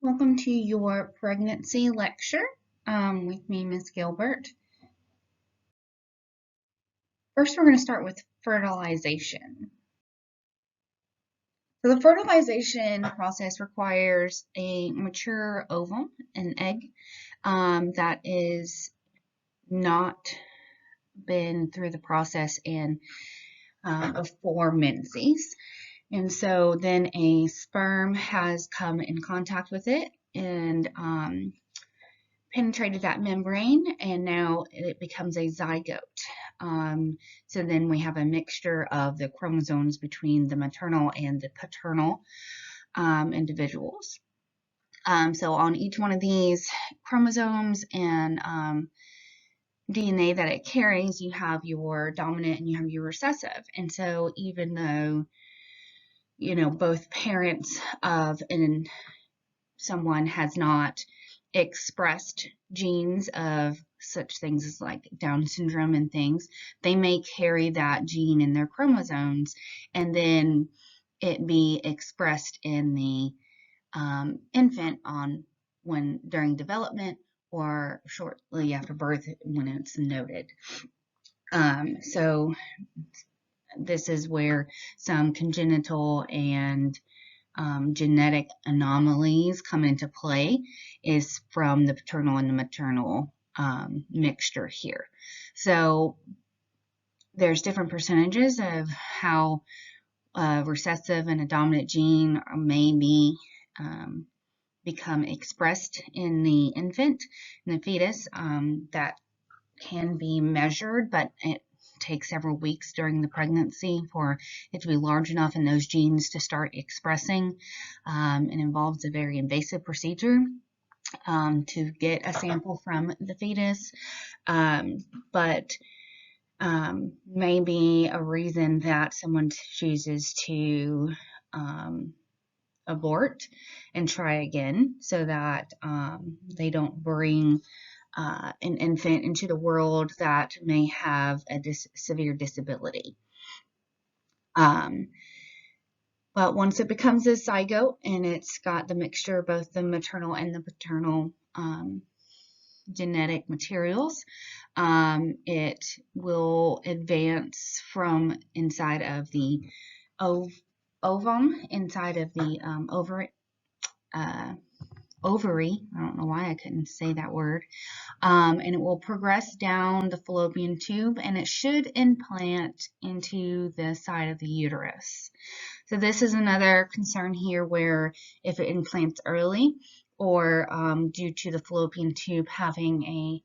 Welcome to your pregnancy lecture with me, Miss Gilbert. First, we're going to start with fertilization. So the fertilization process requires a mature ovum, an egg, that is not been through the process of 4 menses. And so then a sperm has come in contact with it and penetrated that membrane, and now it becomes a zygote. So then we have a mixture of the chromosomes between the maternal and the paternal individuals. So on each one of these chromosomes and DNA that it carries, you have your dominant and you have your recessive. And so even though, both parents of someone has not expressed genes of such things as like Down syndrome and things, they may carry that gene in their chromosomes and then it be expressed in the infant during development or shortly after birth when it's noted. So this is where some congenital and genetic anomalies come into play, is from the paternal and the maternal mixture here. So there's different percentages of how recessive and a dominant gene may become expressed in the infant, in the fetus. That can be measured, but it takes several weeks during the pregnancy for it to be large enough and those genes to start expressing. It involves a very invasive procedure to get a sample from the fetus, but may be a reason that someone chooses to abort and try again so that they don't bring an infant into the world that may have a severe disability. But once it becomes a zygote and it's got the mixture of both the maternal and the paternal genetic materials, it will advance from inside of the ovum, inside of the ovary. I don't know why I couldn't say that word. And it will progress down the fallopian tube and it should implant into the side of the uterus. So this is another concern here where if it implants early or due to the fallopian tube having a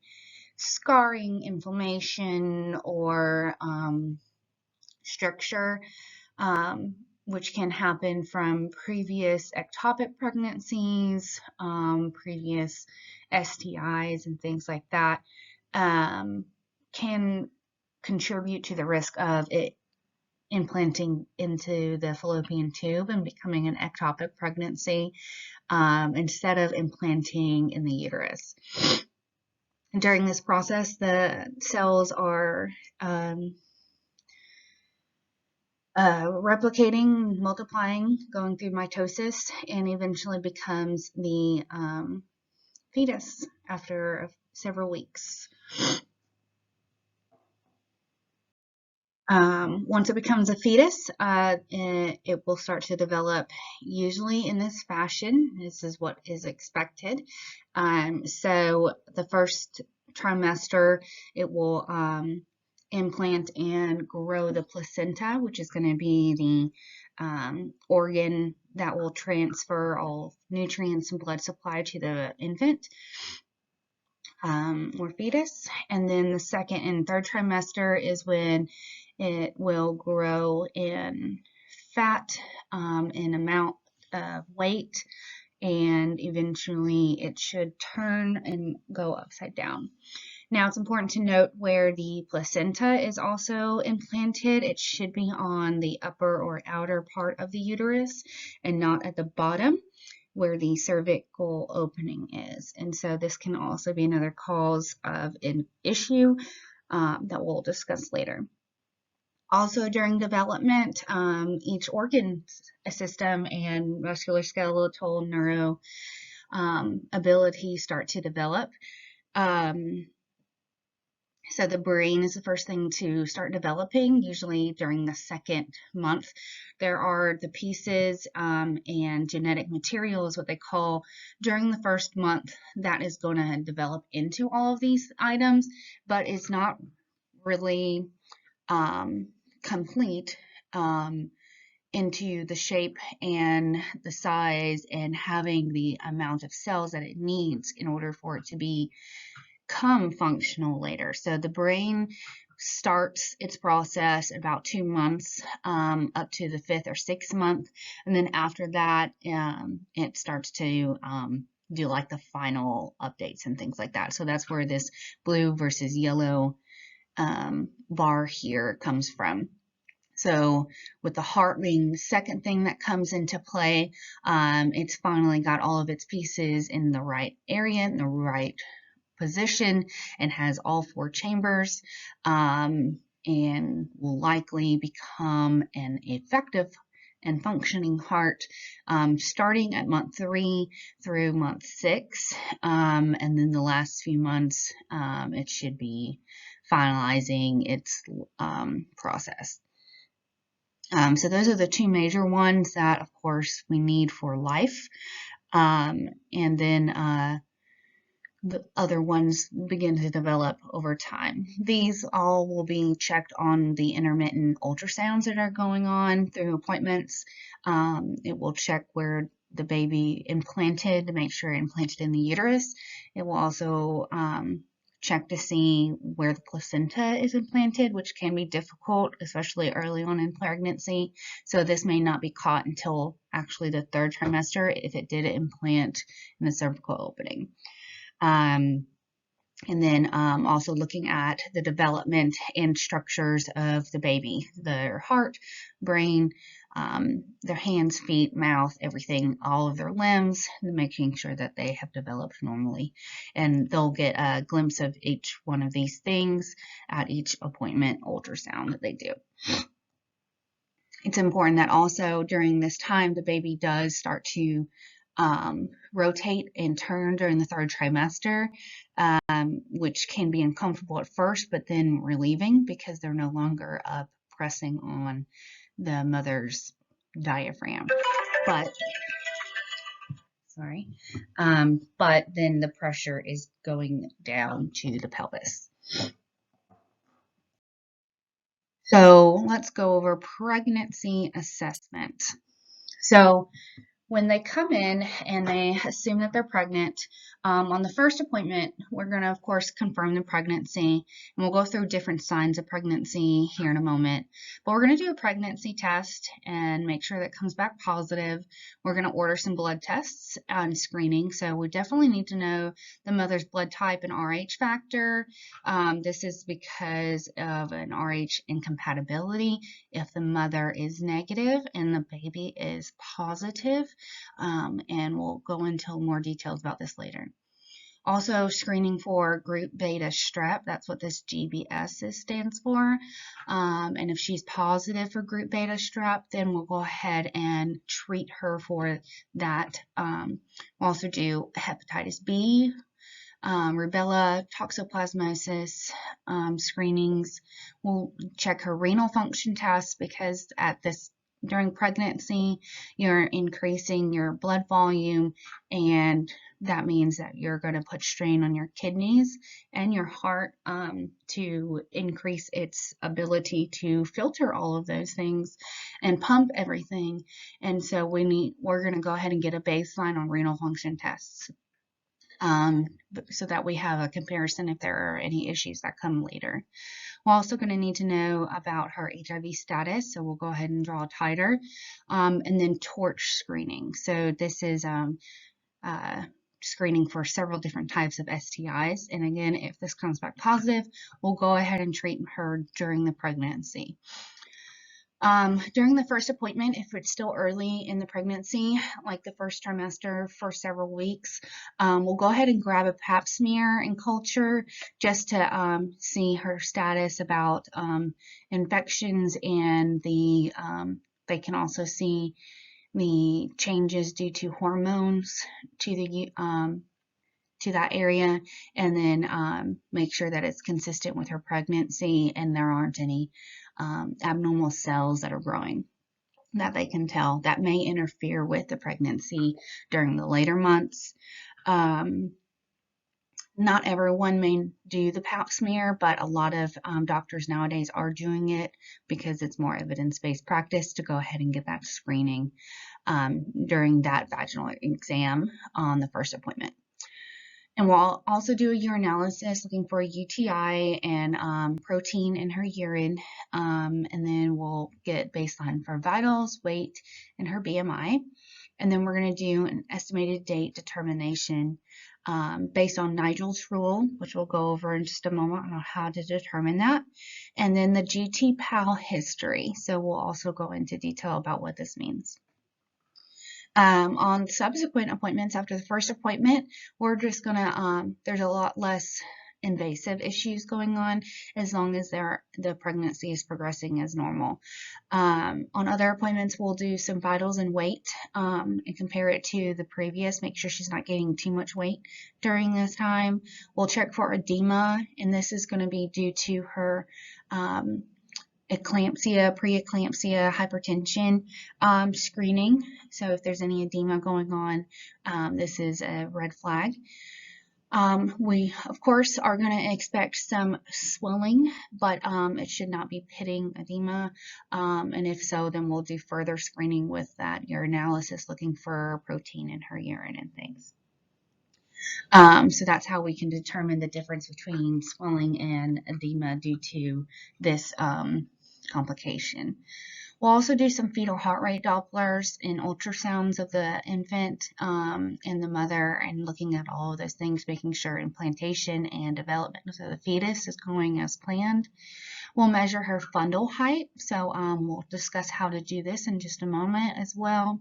scarring, inflammation, or stricture, which can happen from previous ectopic pregnancies, previous STIs and things like that, can contribute to the risk of it implanting into the fallopian tube and becoming an ectopic pregnancy instead of implanting in the uterus. During this process, the cells are replicating, multiplying, going through mitosis, and eventually becomes the fetus after several weeks. Once it becomes a fetus, it will start to develop usually in this fashion. This is what is expected. So the first trimester, it will implant and grow the placenta, which is going to be the organ that will transfer all nutrients and blood supply to the infant or fetus. And then the second and third trimester is when it will grow in fat, in amount of weight, and eventually it should turn and go upside down. Now it's important to note where the placenta is also implanted. It should be on the upper or outer part of the uterus and not at the bottom where the cervical opening is. And so this can also be another cause of an issue that we'll discuss later. Also during development, each organ system and musculoskeletal, neuro, ability start to develop. So the brain is the first thing to start developing, usually during the second month. There are the pieces and genetic material is what they call during the first month that is going to develop into all of these items, but it's not really complete into the shape and the size and having the amount of cells that it needs in order for it to become functional later. So the brain starts its process about 2 months up to the 5th or 6th month, and then after that it starts to do like the final updates and things like that. So that's where this blue versus yellow bar here comes from. So with the heart being the second thing that comes into play, it's finally got all of its pieces in the right area, in the right position, and has all 4 chambers, and will likely become an effective and functioning heart starting at month 3 through month 6, and then the last few months it should be finalizing its process. So those are the 2 major ones that, of course, we need for life, and then the other ones begin to develop over time. These all will be checked on the intermittent ultrasounds that are going on through appointments. It will check where the baby implanted to make sure it implanted in the uterus. It will also check to see where the placenta is implanted, which can be difficult, especially early on in pregnancy. So this may not be caught until actually the 3rd trimester if it did implant in the cervical opening. And then also looking at the development and structures of the baby, their heart, brain, their hands, feet, mouth, everything, all of their limbs, making sure that they have developed normally. And they'll get a glimpse of each one of these things at each appointment ultrasound that they do. It's important that also during this time, the baby does start to rotate and turn during the 3rd trimester, which can be uncomfortable at first, but then relieving because they're no longer pressing on the mother's diaphragm. But then the pressure is going down to the pelvis. So let's go over pregnancy assessment. So when they come in and they assume that they're pregnant, on the first appointment, we're going to, of course, confirm the pregnancy, and we'll go through different signs of pregnancy here in a moment. But we're going to do a pregnancy test and make sure that it comes back positive. We're going to order some blood tests and screening. So we definitely need to know the mother's blood type and RH factor. This is because of an RH incompatibility. If the mother is negative and the baby is positive, and we'll go into more details about this later. Also, screening for group beta strep, that's what this GBS stands for. And if she's positive for group beta strep, then we'll go ahead and treat her for that. We'll also do hepatitis B, rubella, toxoplasmosis screenings. We'll check her renal function tests because during pregnancy, you're increasing your blood volume, and that means that you're going to put strain on your kidneys and your heart to increase its ability to filter all of those things and pump everything. And so we're going to go ahead and get a baseline on renal function tests, so that we have a comparison if there are any issues that come later. We're also going to need to know about her HIV status, so we'll go ahead and draw a titer, and then torch screening. So this is screening for several different types of STIs, and again, if this comes back positive, we'll go ahead and treat her during the pregnancy. During the first appointment, if it's still early in the pregnancy, like the first trimester for several weeks, we'll go ahead and grab a pap smear and culture just to see her status about infections, and they can also see the changes due to hormones to the to that area, and then make sure that it's consistent with her pregnancy and there aren't any abnormal cells that are growing that they can tell that may interfere with the pregnancy during the later months. Not everyone may do the pap smear, but a lot of doctors nowadays are doing it because it's more evidence-based practice to go ahead and get that screening during that vaginal exam on the first appointment. And we'll also do a urinalysis looking for a UTI and protein in her urine. And then we'll get baseline for vitals, weight, and her BMI. And then we're going to do an estimated date determination based on Nigels Rule, which we'll go over in just a moment on how to determine that. And then the GT-PAL history. So we'll also go into detail about what this means. On subsequent appointments after the first appointment, we're just gonna, there's a lot less invasive issues going on as long as the pregnancy is progressing as normal. On other appointments, we'll do some vitals and weight and compare it to the previous, make sure she's not gaining too much weight during this time. We'll check for edema, and this is going to be due to her eclampsia, preeclampsia, hypertension screening. So if there's any edema going on, this is a red flag. We, of course, are going to expect some swelling, but it should not be pitting edema. And if so, then we'll do further screening with that urinalysis looking for protein in her urine and things. So that's how we can determine the difference between swelling and edema due to this complication. We'll also do some fetal heart rate Dopplers and ultrasounds of the infant and the mother, and looking at all of those things, making sure implantation and development of the fetus is going as planned. We'll measure her fundal height, so we'll discuss how to do this in just a moment as well.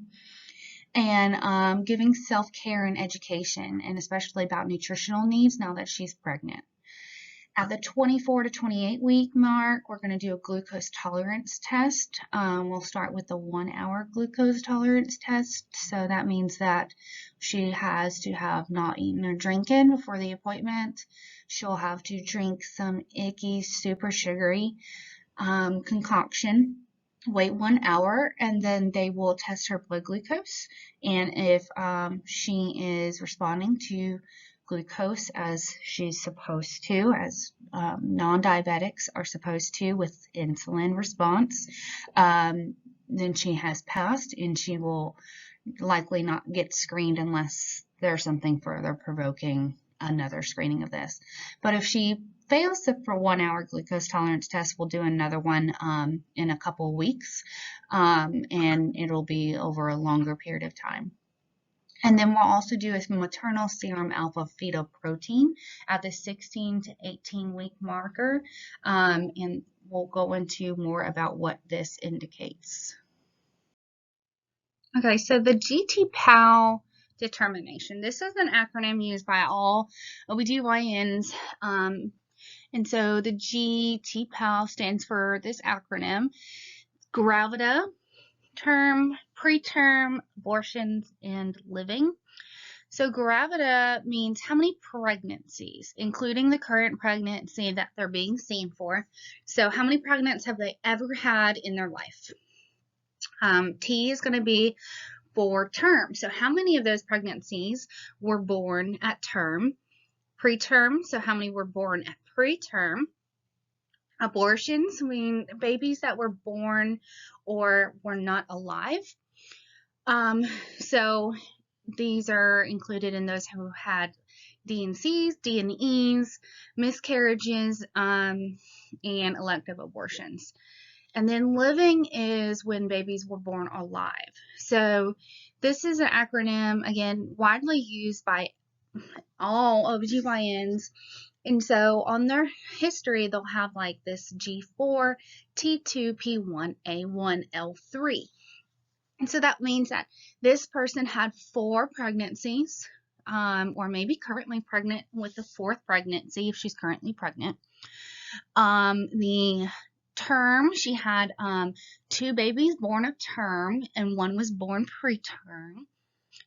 And giving self-care and education, and especially about nutritional needs now that she's pregnant. At the 24 to 28 week mark, we're going to do a glucose tolerance test. We'll start with the 1 hour glucose tolerance test. So that means that she has to have not eaten or drinking before the appointment. She'll have to drink some icky, super sugary concoction, wait 1 hour, and then they will test her blood glucose. And if she is responding to glucose as she's supposed to, as non-diabetics are supposed to with insulin response, then she has passed, and she will likely not get screened unless there's something further provoking another screening of this. But if she fails for 1 hour glucose tolerance test, we'll do another one in a couple weeks, and it'll be over a longer period of time. And then we'll also do a maternal serum alpha fetal protein at the 16 to 18 week marker, and we'll go into more about what this indicates. Okay, so the GT-PAL determination. This is an acronym used by all OBGYNs, and so the GT-PAL stands for this acronym: gravida, term, preterm, abortions, and living. So gravida means how many pregnancies, including the current pregnancy that they're being seen for. So how many pregnancies have they ever had in their life? T is going to be for term. So how many of those pregnancies were born at term? Preterm, so how many were born at preterm? Abortions, mean babies that were born or were not alive. So these are included in those who had D&Cs, D&Es, miscarriages, and elective abortions. And then living is when babies were born alive. So this is an acronym, again, widely used by all OBGYNs. And so on their history, they'll have like this G4, T2, P1, A1, L3. And so that means that this person had 4 pregnancies, or maybe currently pregnant with the 4th pregnancy if she's currently pregnant. The term, she had 2 babies born of term, and 1 was born preterm.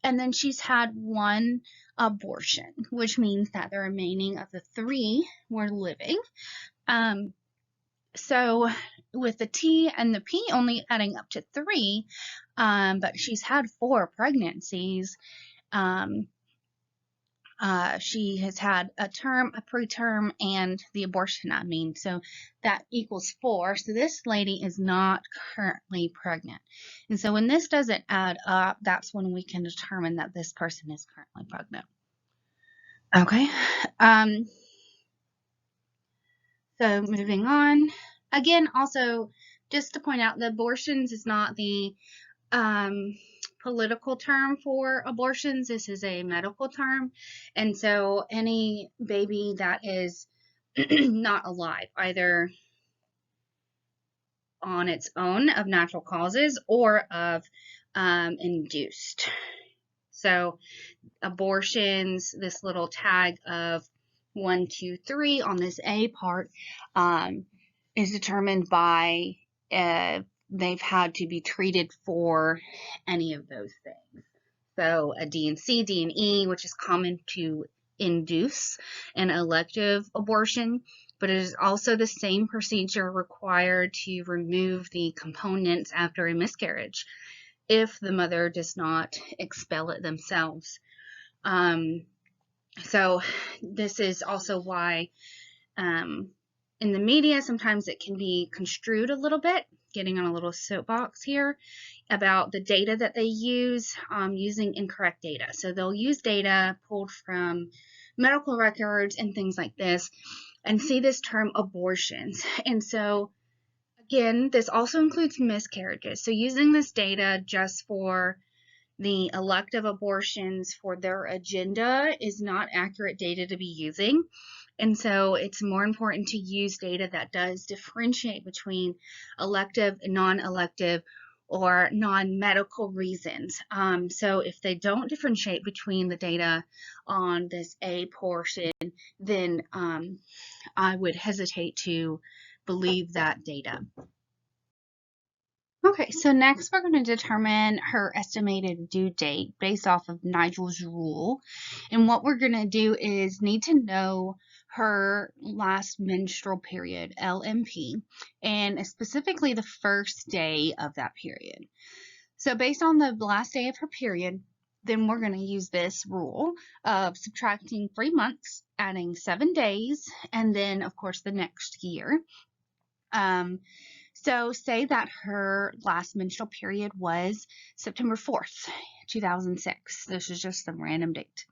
And then she's had 1 abortion, which means that the remaining of the 3 were living. So with the T and the P only adding up to 3, but she's had 4 pregnancies. She has had a term, a preterm, and the abortion, so that equals 4. So this lady is not currently pregnant. And so when this doesn't add up, that's when we can determine that this person is currently pregnant. Okay. So moving on. Again, also, just to point out, the abortions is not the political term for abortions. This is a medical term. And so any baby that is not alive, either on its own of natural causes or of induced. So abortions, this little tag of 1, 2, 3 on this A part is determined by they've had to be treated for any of those things. So a D and C, D and E, which is common to induce an elective abortion, but it is also the same procedure required to remove the components after a miscarriage if the mother does not expel it themselves. So this is also why in the media sometimes it can be construed a little bit, getting on a little soapbox here, about the data that they use, using incorrect data. So they'll use data pulled from medical records and things like this and see this term abortions. And so again, this also includes miscarriages. So using this data just for the elective abortions for their agenda is not accurate data to be using. And so it's more important to use data that does differentiate between elective and non-elective or non-medical reasons. So if they don't differentiate between the data on this A portion, then I would hesitate to believe that data. Okay, so next we're going to determine her estimated due date based off of Nigels Rule. And what we're going to do is need to know her last menstrual period, LMP, and specifically the first day of that period. So based on the last day of her period, then we're going to use this rule of subtracting 3 months, adding 7 days, and then, of course, the next year. So say that her last menstrual period was September 4th, 2006. This is just some random date.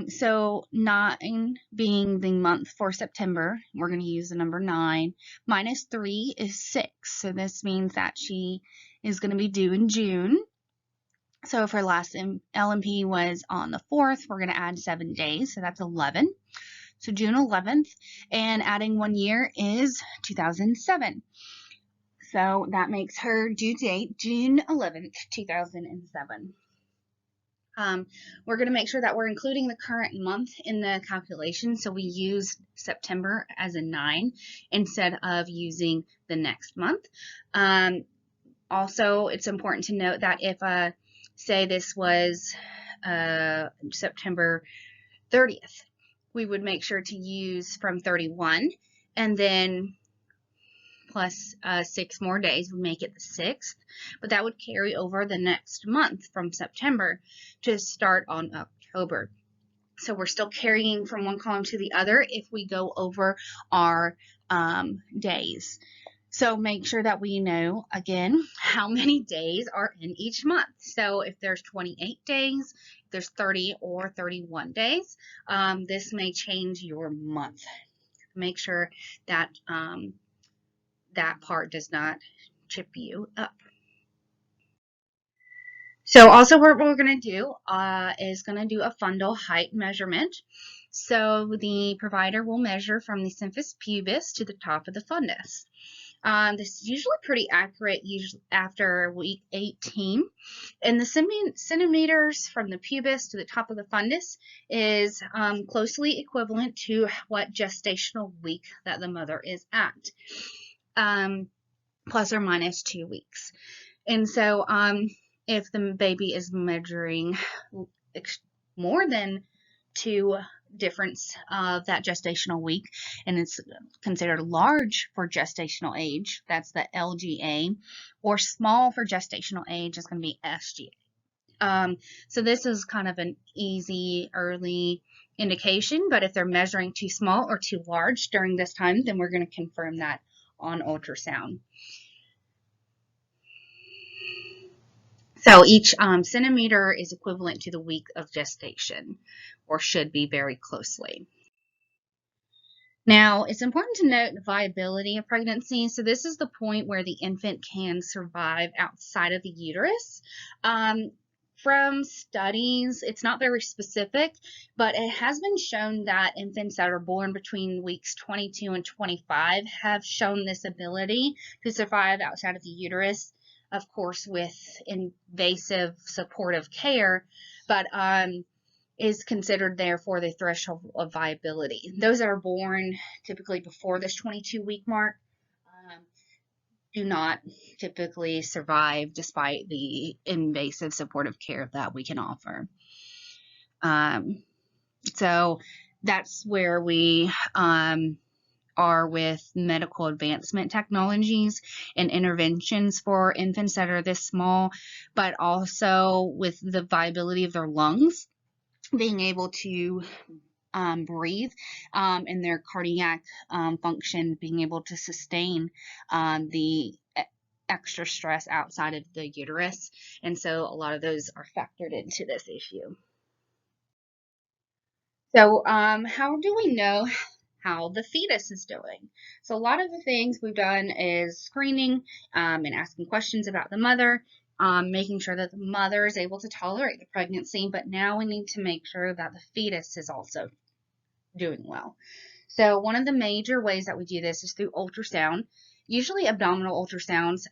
So 9 being the month for September, we're going to use the number 9. Minus 3 is 6. So this means that she is going to be due in June. So if her last LMP was on the 4th, we're going to add 7 days. So that's 11. So June 11th, and adding 1 year is 2007. So that makes her due date June 11th, 2007. We're going to make sure that we're including the current month in the calculation. So we use September as a 9 instead of using the next month. Also, it's important to note that if, say this was September 30th, we would make sure to use from 31 and then plus 6 more days would make it the 6th, but that would carry over the next month from September to start on October. So we're still carrying from one column to the other if we go over our days. So make sure that we know, again, how many days are in each month. So if there's 28 days, if there's 30 or 31 days, this may change your month. Make sure that that part does not trip you up. So also what we're going to do is going to do a fundal height measurement. So the provider will measure from the symphysis pubis to the top of the fundus. This is usually pretty accurate usually after week 18. And the centimeters from the pubis to the top of the fundus is closely equivalent to what gestational week that the mother is at. plus or minus 2 weeks. And so if the baby is measuring more than 2 difference of that gestational week, and it's considered large for gestational age, that's the LGA, or small for gestational age is going to be SGA. So this is kind of an easy early indication, but if they're measuring too small or too large during this time, then we're going to confirm that on ultrasound. So each centimeter is equivalent to the week of gestation, or should be very closely. Now, it's important to note the viability of pregnancy. So this is the point where the infant can survive outside of the uterus. From studies, it's not very specific, but it has been shown that infants that are born between weeks 22 and 25 have shown this ability to survive outside of the uterus, of course, with invasive supportive care, but is considered therefore the threshold of viability. Those that are born typically before this 22-week mark do not typically survive despite the invasive supportive care that we can offer. So that's where we are with medical advancement technologies and interventions for infants that are this small, but also with the viability of their lungs, being able to breathe, and their cardiac function being able to sustain the extra stress outside of the uterus. And so a lot of those are factored into this issue. So how do we know how the fetus is doing? So a lot of the things we've done is screening and asking questions about the mother, making sure that the mother is able to tolerate the pregnancy, but now we need to make sure that the fetus is also doing well. So one of the major ways that we do this is through ultrasound, usually abdominal ultrasounds.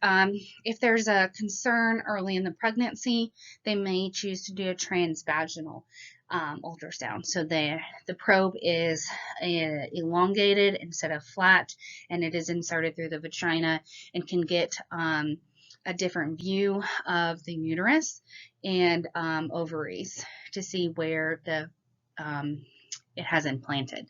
If there's a concern early in the pregnancy, they may choose to do a transvaginal ultrasound. So the probe is elongated instead of flat, and it is inserted through the vagina and can get a different view of the uterus and ovaries to see where the it has implanted.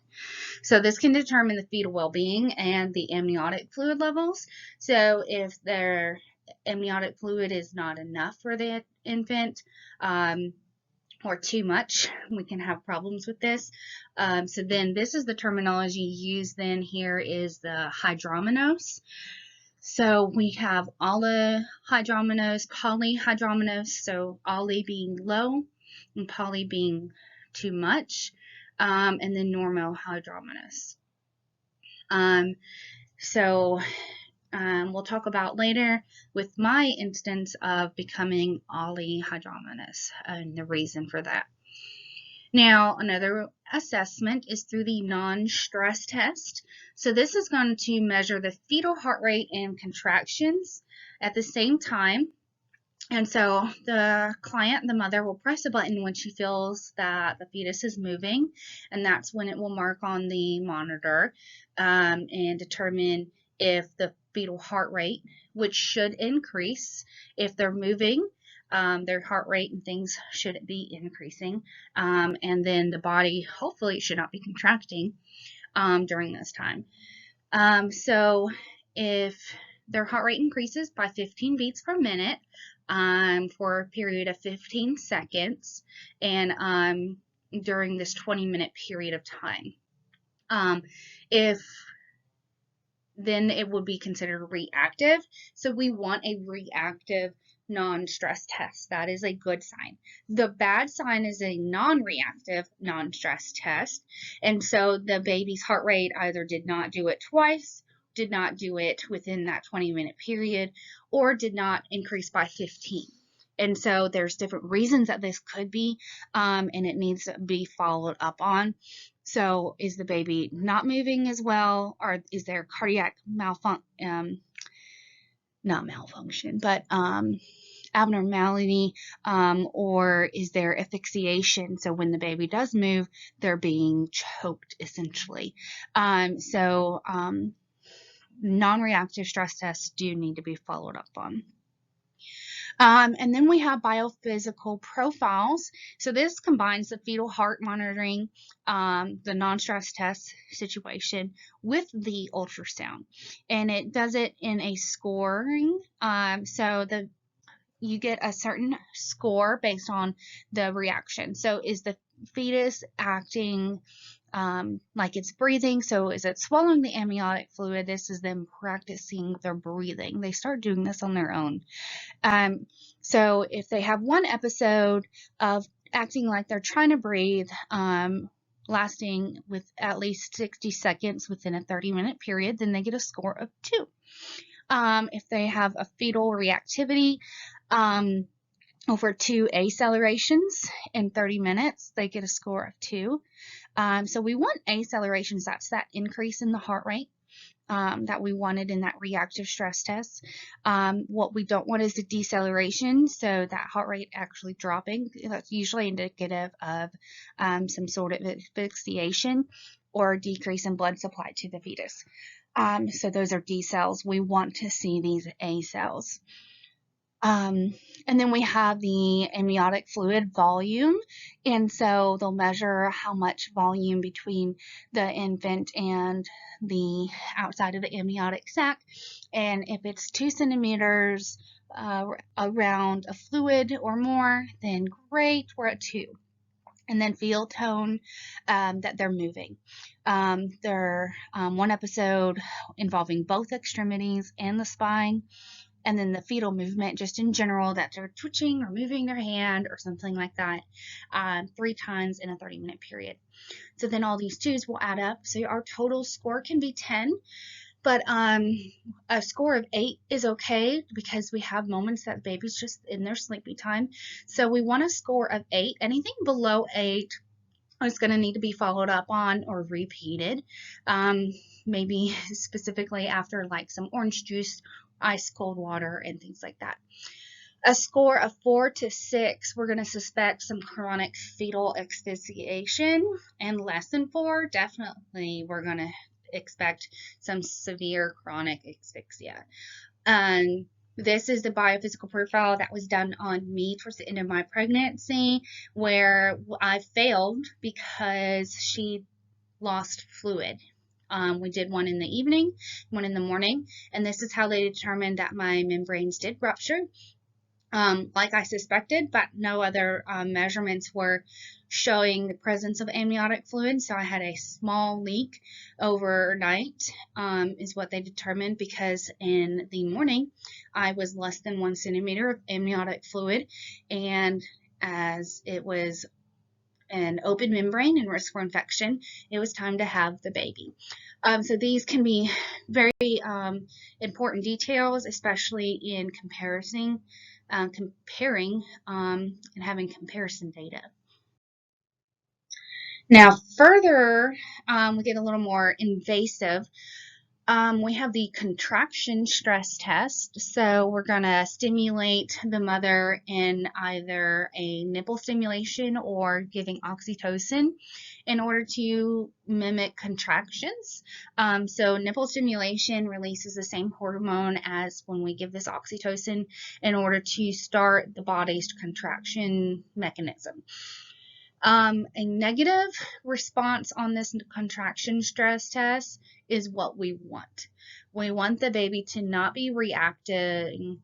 So this can determine the fetal well-being and the amniotic fluid levels. So if their amniotic fluid is not enough for the infant, or too much, we can have problems with this. So then this is the terminology used then here is the hydromenose. So we have allohydromenose, polyhydromenose, so alli being low and poly being too much, and then normohydromenose. We'll talk about later with my instance of becoming allohydromenous and the reason for that. Now, another assessment is through the non-stress test. So this is going to measure the fetal heart rate and contractions at the same time. And so the client, the mother, will press a button when she feels that the fetus is moving, and that's when it will mark on the monitor and determine if the fetal heart rate, which should increase if they're moving, their heart rate and things should be increasing, and then the body hopefully should not be contracting during this time. So if their heart rate increases by 15 beats per minute for a period of 15 seconds and during this 20-minute period of time, then it would be considered reactive. So we want a reactive non-stress test. That is a good sign. The bad sign is a non-reactive non-stress test. And so the baby's heart rate either did not do it twice, did not do it within that 20-minute period, or did not increase by 15. And so there's different reasons that this could be, and it needs to be followed up on. So is the baby not moving as well, or is there cardiac abnormality, or is there asphyxiation? So when the baby does move, they're being choked essentially. non-reactive stress tests do need to be followed up on. And then we have biophysical profiles. So this combines the fetal heart monitoring, the non-stress test situation with the ultrasound. And it does it in a scoring. So you get a certain score based on the reaction. So is the fetus acting like it's breathing? So is it swallowing the amniotic fluid? This is them practicing their breathing. They start doing this on their own. So if they have one episode of acting like they're trying to breathe, lasting with at least 60 seconds within a 30-minute period, then they get a score of 2. If they have a fetal reactivity over 2 accelerations in 30 minutes, they get a score of 2. So we want accelerations, that's that increase in the heart rate that we wanted in that reactive stress test. What we don't want is the deceleration, so that heart rate actually dropping. That's usually indicative of some sort of asphyxiation or decrease in blood supply to the fetus. So those are D cells. We want to see these A cells. And then we have the amniotic fluid volume, and so they'll measure how much volume between the infant and the outside of the amniotic sac, and if it's 2 centimeters around a fluid or more, then great, we're at 2. And then feel tone that they're moving. They're one episode involving both extremities and the spine, and then the fetal movement just in general, that they're twitching or moving their hand or something like that 3 times in a 30-minute period. So then all these 2s will add up. So our total score can be 10, but a score of 8 is okay because we have moments that the baby's just in their sleepy time. So we want a score of 8. Anything below 8 is going to need to be followed up on or repeated, maybe specifically after like some orange juice, ice cold water, and things like that. A score of 4 to 6, we're going to suspect some chronic fetal asphyxiation, and less than 4, definitely we're going to expect some severe chronic asphyxia. This is the biophysical profile that was done on me towards the end of my pregnancy, where I failed because she lost fluid. We did one in the evening, one in the morning, and this is how they determined that my membranes did rupture, like I suspected, but no other measurements were showing the presence of amniotic fluid. So I had a small leak overnight, is what they determined, because in the morning I was less than 1 centimeter of amniotic fluid, and as it was an open membrane and risk for infection, it was time to have the baby. So these can be very important details, especially in comparing and having comparison data. Now further, we get a little more invasive. We have the contraction stress test. So we're going to stimulate the mother in either a nipple stimulation or giving oxytocin in order to mimic contractions. So nipple stimulation releases the same hormone as when we give this oxytocin in order to start the body's contraction mechanism. A negative response on this contraction stress test is what we want. We want the baby to not be reacting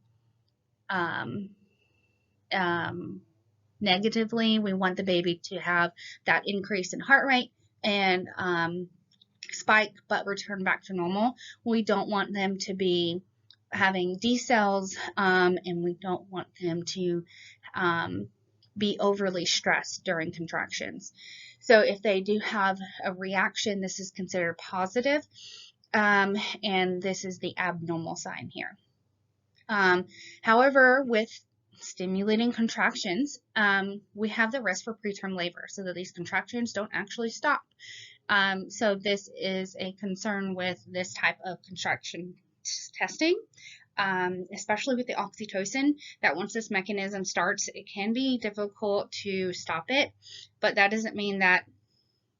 negatively. We want the baby to have that increase in heart rate and spike, but return back to normal. We don't want them to be having decels, and we don't want them to be overly stressed during contractions. So if they do have a reaction, this is considered positive, and this is the abnormal sign here. However, with stimulating contractions, we have the risk for preterm labor, so that these contractions don't actually stop. So this is a concern with this type of contraction testing. Especially with the oxytocin, that once this mechanism starts, it can be difficult to stop it, but that doesn't mean that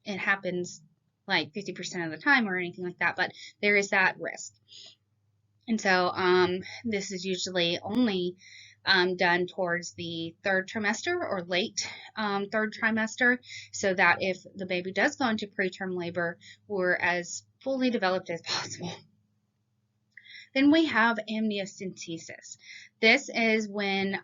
it happens like 50% of the time or anything like that, but there is that risk. And so this is usually only done towards the third trimester or late third trimester, so that if the baby does go into preterm labor, we're as fully developed as possible. Then we have amniocentesis. This is when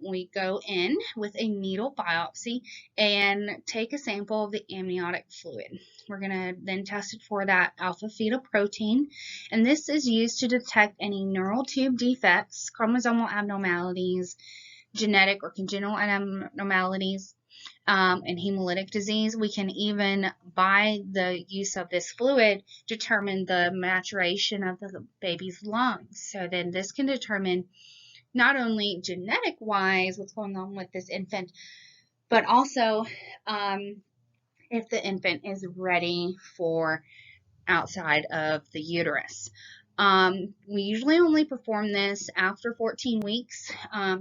we go in with a needle biopsy and take a sample of the amniotic fluid. We're going to then test it for that alpha fetoprotein, and this is used to detect any neural tube defects, chromosomal abnormalities, genetic or congenital abnormalities, and hemolytic disease. We can even, by the use of this fluid, determine the maturation of the baby's lungs. So then this can determine not only genetic-wise what's going on with this infant, but also if the infant is ready for outside of the uterus. We usually only perform this after 14 weeks.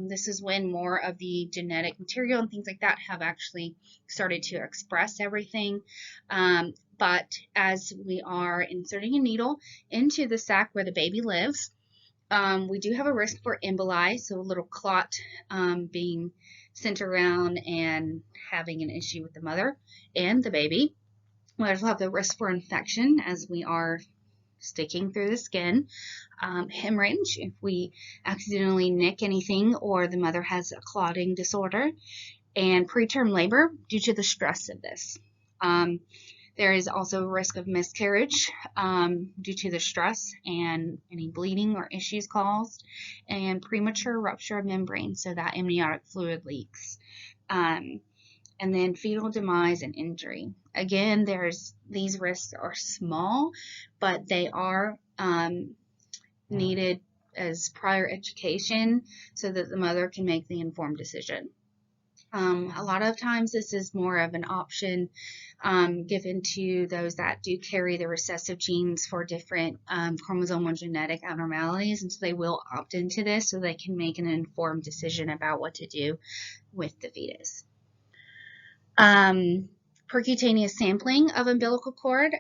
This is when more of the genetic material and things like that have actually started to express everything. But as we are inserting a needle into the sac where the baby lives, we do have a risk for emboli, so a little clot being sent around and having an issue with the mother and the baby. We also have the risk for infection as we are sticking through the skin, hemorrhage if we accidentally nick anything or the mother has a clotting disorder, and preterm labor due to the stress of this. There is also a risk of miscarriage due to the stress and any bleeding or issues caused, and premature rupture of membrane, so that amniotic fluid leaks. And then fetal demise and injury. Again, these risks are small, but they are needed as prior education so that the mother can make the informed decision. A lot of times this is more of an option given to those that do carry the recessive genes for different chromosomal genetic abnormalities, and so they will opt into this so they can make an informed decision about what to do with the fetus. Percutaneous sampling of umbilical cord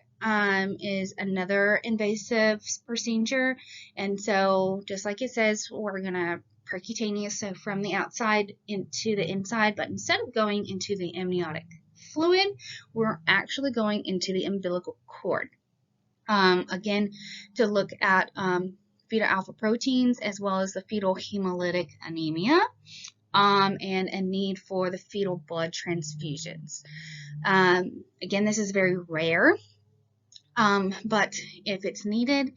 is another invasive procedure, and so just like it says, we're going to percutaneous, so from the outside into the inside, but instead of going into the amniotic fluid, we're actually going into the umbilical cord. Again, to look at fetal alpha proteins as well as the fetal hemolytic anemia. And a need for the fetal blood transfusions. Again, this is very rare, but if it's needed,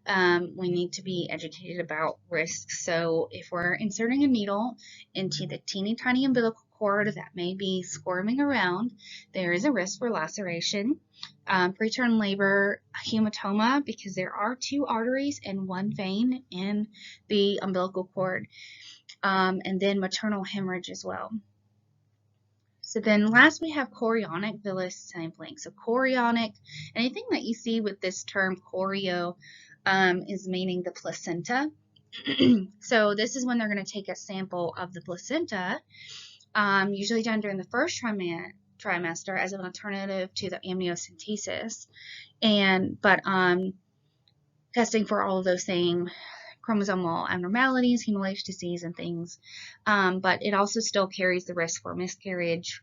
we need to be educated about risks. So if we're inserting a needle into the teeny tiny umbilical cord that may be squirming around, there is a risk for laceration, preterm labor, hematoma, because there are 2 arteries and 1 vein in the umbilical cord. And then maternal hemorrhage as well. So then last we have chorionic villus sampling. So chorionic, anything that you see with this term chorio is meaning the placenta. So this is when they're going to take a sample of the placenta, usually done during the first trimester as an alternative to the amniocentesis, but testing for all of those same chromosomal abnormalities, hemolytic disease, and things, but it also still carries the risk for miscarriage,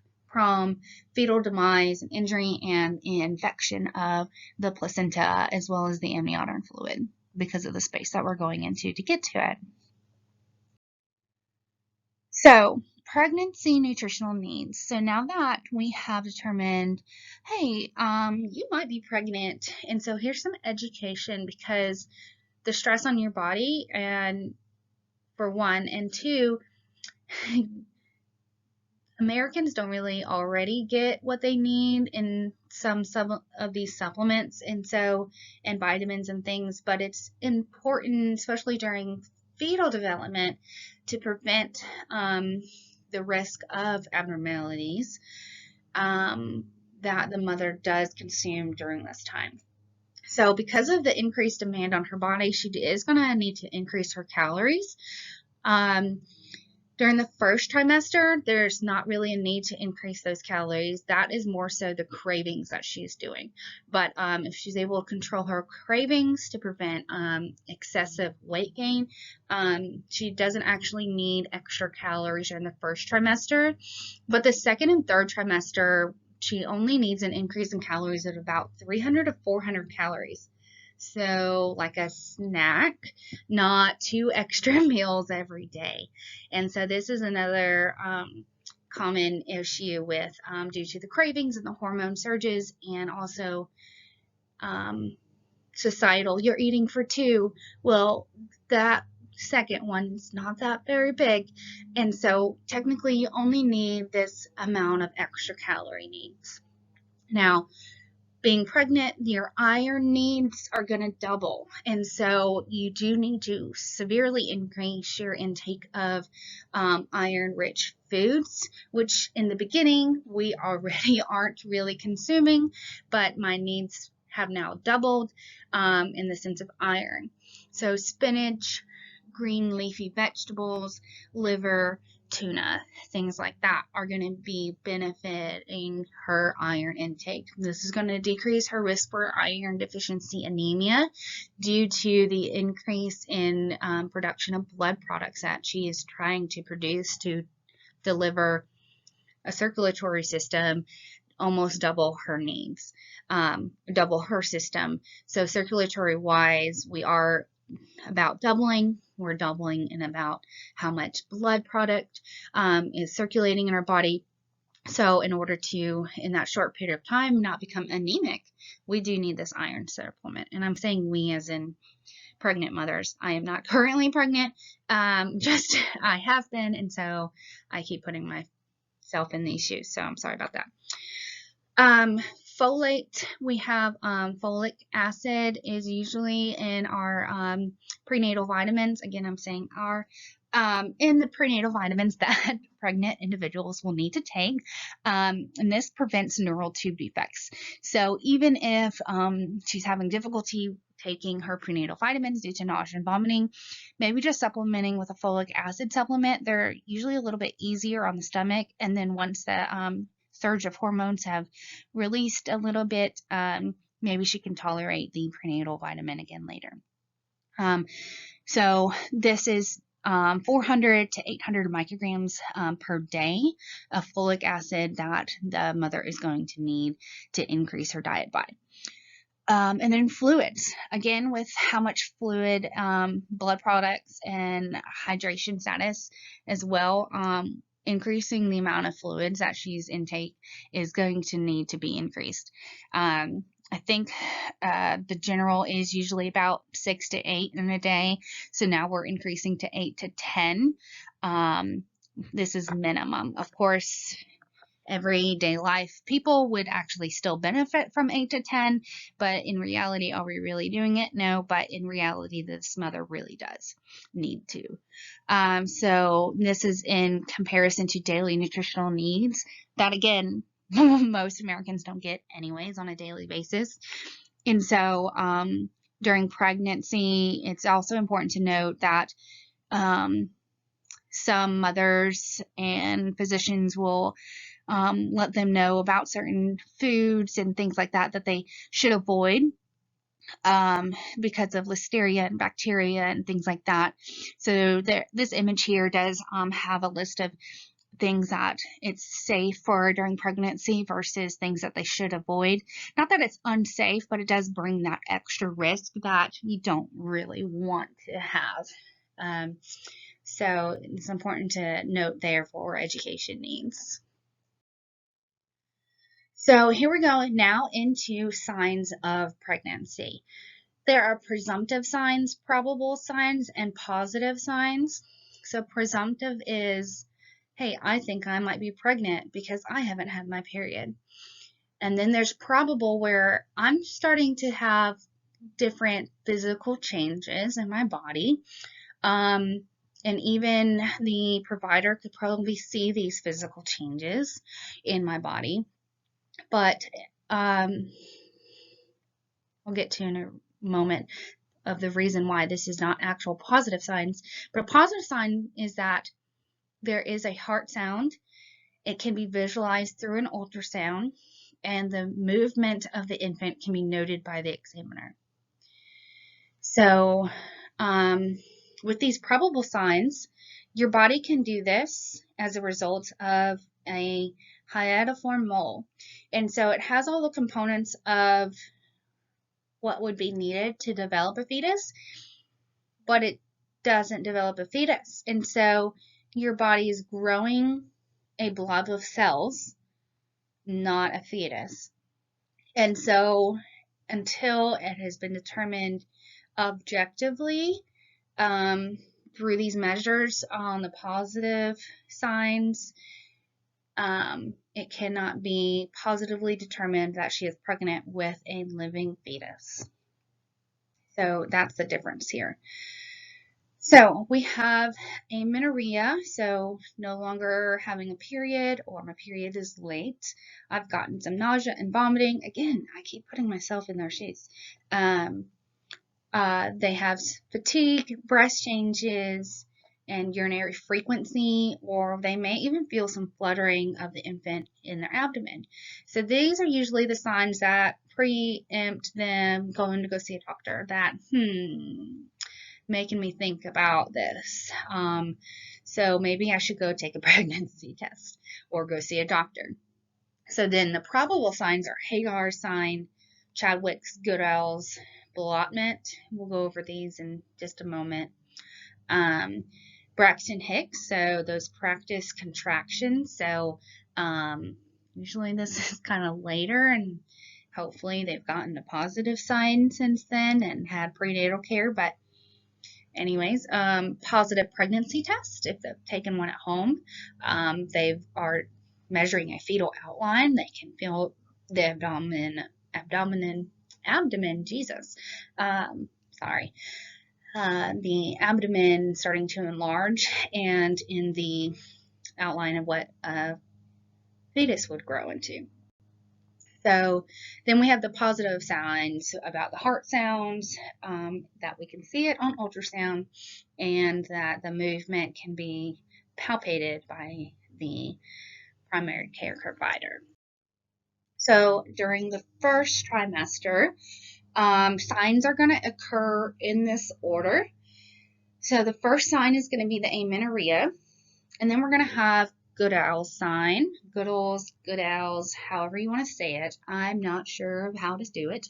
fetal demise and injury, and infection of the placenta as well as the amniotic fluid because of the space that we're going into to get to it. So, pregnancy nutritional needs. So now that we have determined, hey, you might be pregnant, and so here's some education, because the stress on your body, and for one, and two, Americans don't really already get what they need in some of these supplements and vitamins and things, but it's important, especially during fetal development, to prevent the risk of abnormalities that the mother does consume during this time. So because of the increased demand on her body, she is going to need to increase her calories. During the first trimester, there's not really a need to increase those calories. That is more so the cravings that she's doing. But if she's able to control her cravings to prevent excessive weight gain, she doesn't actually need extra calories during the first trimester. But the second and third trimester, she only needs an increase in calories of about 300 to 400 calories. So like a snack, not 2 extra meals every day. And so this is another common issue with due to the cravings and the hormone surges, and also societal, you're eating for 2. Well, that second one's not that very big, and so technically you only need this amount of extra calorie needs. Now, being pregnant, your iron needs are going to double. And so you do need to severely increase your intake of iron-rich foods, which in the beginning we already aren't really consuming, but my needs have now doubled in the sense of iron. So spinach, green leafy vegetables, liver, tuna, things like that are going to be benefiting her iron intake. This is going to decrease her risk for iron deficiency anemia due to the increase in production of blood products that she is trying to produce to deliver a circulatory system almost double her needs, double her system. So circulatory wise, we are about doubling. We're doubling in about how much blood product is circulating in our body. So in order to, in that short period of time, not become anemic, we do need this iron supplement. And I'm saying we as in pregnant mothers. I am not currently pregnant, just I have been, and so I keep putting myself in these shoes. So I'm sorry about that. Folate, we have folic acid is usually in our prenatal vitamins. Again, I'm saying our, in the prenatal vitamins that pregnant individuals will need to take, and this prevents neural tube defects. So even if she's having difficulty taking her prenatal vitamins due to nausea and vomiting, maybe just supplementing with a folic acid supplement. They're usually a little bit easier on the stomach, and then once the surge of hormones have released a little bit, maybe she can tolerate the prenatal vitamin again later. So this is 400 to 800 micrograms per day of folic acid that the mother is going to need to increase her diet by. And then fluids, again, with how much fluid, blood products, and hydration status as well. Increasing the amount of fluids that she's intake is going to need to be increased. I think the general is usually about 6 to 8 in a day. So now we're increasing to 8 to 10. This is minimum. Of course, everyday life people would actually still benefit from 8 to 10, but in reality, are we really doing it? No, but in reality, this mother really does need to. So this is in comparison to daily nutritional needs that, again, most Americans don't get anyways on a daily basis. And so during pregnancy, it's also important to note that some mothers and physicians will let them know about certain foods and things like that that they should avoid because of listeria and bacteria and things like that. So this image here does have a list of things that it's safe for during pregnancy versus things that they should avoid. Not that it's unsafe, but it does bring that extra risk that you don't really want to have. So it's important to note there for education needs. So here we go now into signs of pregnancy. There are presumptive signs, probable signs, and positive signs. So presumptive is, hey, I think I might be pregnant because I haven't had my period. And then there's probable, where I'm starting to have different physical changes in my body. And even the provider could probably see these physical changes in my body. But I'll get to in a moment of the reason why this is not actual positive signs. But a positive sign is that there is a heart sound. It can be visualized through an ultrasound, and the movement of the infant can be noted by the examiner. So with these probable signs, your body can do this as a result of a hyatiform mole. And so it has all the components of what would be needed to develop a fetus, but it doesn't develop a fetus. And so your body is growing a blob of cells, not a fetus. And so until it has been determined objectively through these measures on the positive signs, it cannot be positively determined that she is pregnant with a living fetus. So that's the difference here. So we have amenorrhea, so no longer having a period, or my period is late. I've gotten some nausea and vomiting. Again, I keep putting myself in their shoes. They have fatigue, breast changes, and urinary frequency, or they may even feel some fluttering of the infant in their abdomen. So these are usually the signs that preempt them going to go see a doctor, that, making me think about this. So maybe I should go take a pregnancy test or go see a doctor. So then the probable signs are Hagar's sign, Chadwick's, Goodell's, blotment. We'll go over these in just a moment. Braxton Hicks, so those practice contractions. So usually this is kind of later, and hopefully they've gotten a positive sign since then and had prenatal care. But anyways, positive pregnancy test, if they've taken one at home. They are measuring a fetal outline. They can feel the abdomen, Jesus. The abdomen starting to enlarge, and in the outline of what a fetus would grow into. So then we have the positive signs about the heart sounds, that we can see it on ultrasound, and that the movement can be palpated by the primary care provider. So during the first trimester, signs are going to occur in this order. So the first sign is going to be the amenorrhea, and then we're going to have Goodell's sign, Goodell's, however you want to say it. I'm not sure of how to do it.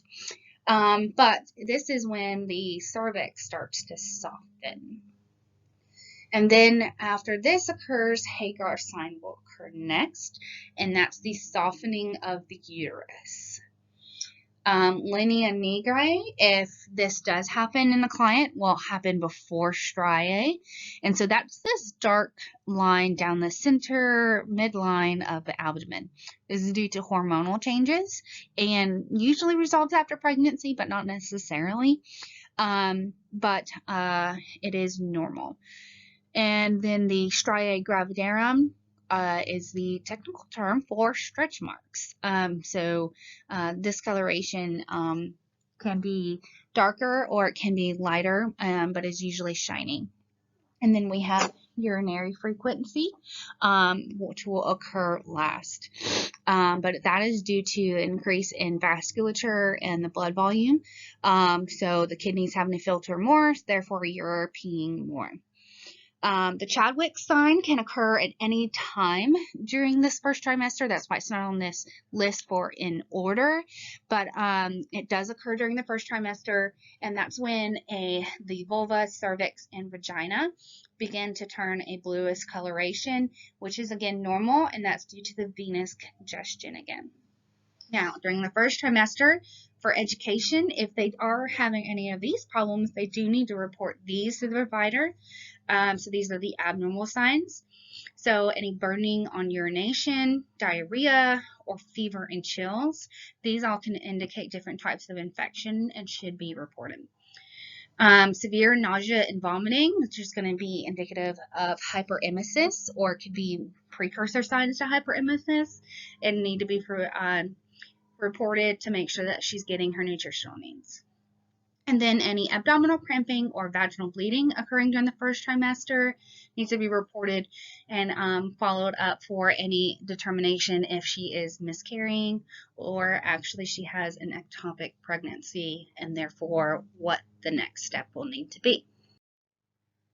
But this is when the cervix starts to soften. And then after this occurs, Hagar's sign will occur next, and that's the softening of the uterus. Linea nigrae, if this does happen in the client, will happen before striae. And so that's this dark line down the center midline of the abdomen. This is due to hormonal changes and usually resolves after pregnancy, but not necessarily. But it is normal. And then the striae gravidarum is the technical term for stretch marks. Discoloration can be darker or it can be lighter, but is usually shiny. And then we have urinary frequency, which will occur last. But that is due to increase in vasculature and the blood volume. So the kidneys having to filter more, therefore you're peeing more. The Chadwick sign can occur at any time during this first trimester. That's why it's not on this list for in order, but it does occur during the first trimester, and that's when the vulva, cervix, and vagina begin to turn a bluish coloration, which is again normal, and that's due to the venous congestion again. Now, during the first trimester, for education, if they are having any of these problems, they do need to report these to the provider. So these are the abnormal signs. So any burning on urination, diarrhea, or fever and chills, these all can indicate different types of infection and should be reported. Severe nausea and vomiting, which is going to be indicative of hyperemesis, or it could be precursor signs to hyperemesis, and need to be reported to make sure that she's getting her nutritional needs. And then any abdominal cramping or vaginal bleeding occurring during the first trimester needs to be reported and followed up for any determination if she is miscarrying or actually she has an ectopic pregnancy, and therefore what the next step will need to be.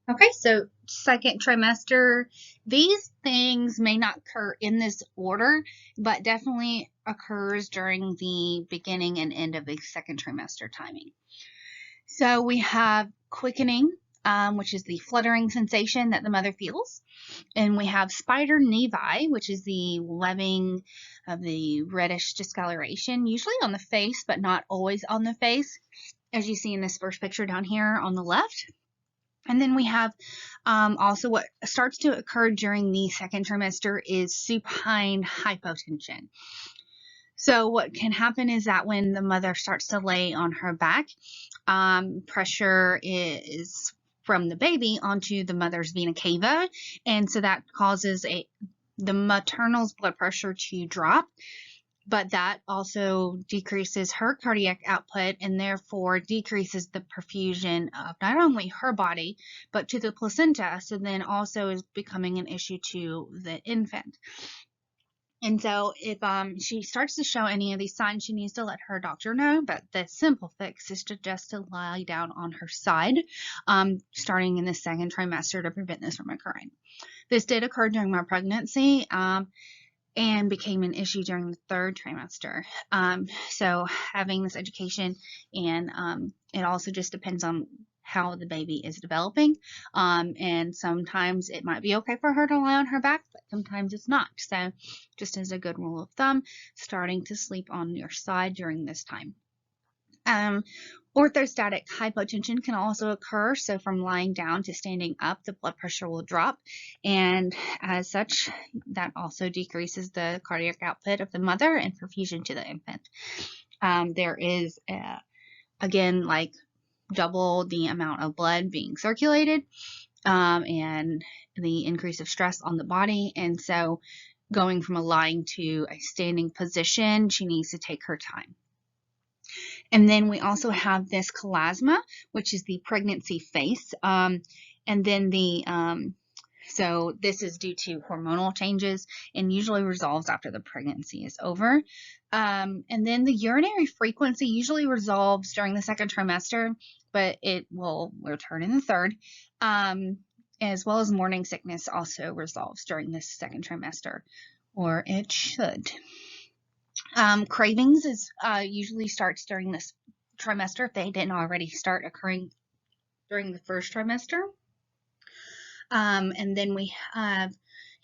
Okay, so second trimester, these things may not occur in this order, but definitely occurs during the beginning and end of the second trimester timing. So we have quickening, which is the fluttering sensation that the mother feels. And we have spider nevi, which is the webbing of the reddish discoloration, usually on the face, but not always on the face, as you see in this first picture down here on the left. And then we have also what starts to occur during the second trimester is supine hypotension. So what can happen is that when the mother starts to lay on her back, pressure is from the baby onto the mother's vena cava, and so that causes the maternal's blood pressure to drop, but that also decreases her cardiac output and therefore decreases the perfusion of not only her body but to the placenta, so then also is becoming an issue to the infant. And so if she starts to show any of these signs, she needs to let her doctor know. But the simple fix is just to lie down on her side, starting in the second trimester to prevent this from occurring. This did occur during my pregnancy and became an issue during the third trimester. So having this education, and it also just depends on how the baby is developing, and sometimes it might be okay for her to lie on her back, but sometimes it's not. So just as a good rule of thumb, starting to sleep on your side during this time. Orthostatic hypotension can also occur, so from lying down to standing up, the blood pressure will drop, and as such, that also decreases the cardiac output of the mother and perfusion to the infant. There is, again, like double the amount of blood being circulated, and the increase of stress on the body, and so going from a lying to a standing position, she needs to take her time. And then we also have this chlasma, which is the pregnancy face, and then so this is due to hormonal changes and usually resolves after the pregnancy is over. And then the urinary frequency usually resolves during the second trimester, but it will return in the third, as well as morning sickness also resolves during this second trimester, or it should. Cravings usually starts during this trimester if they didn't already start occurring during the first trimester. And then we have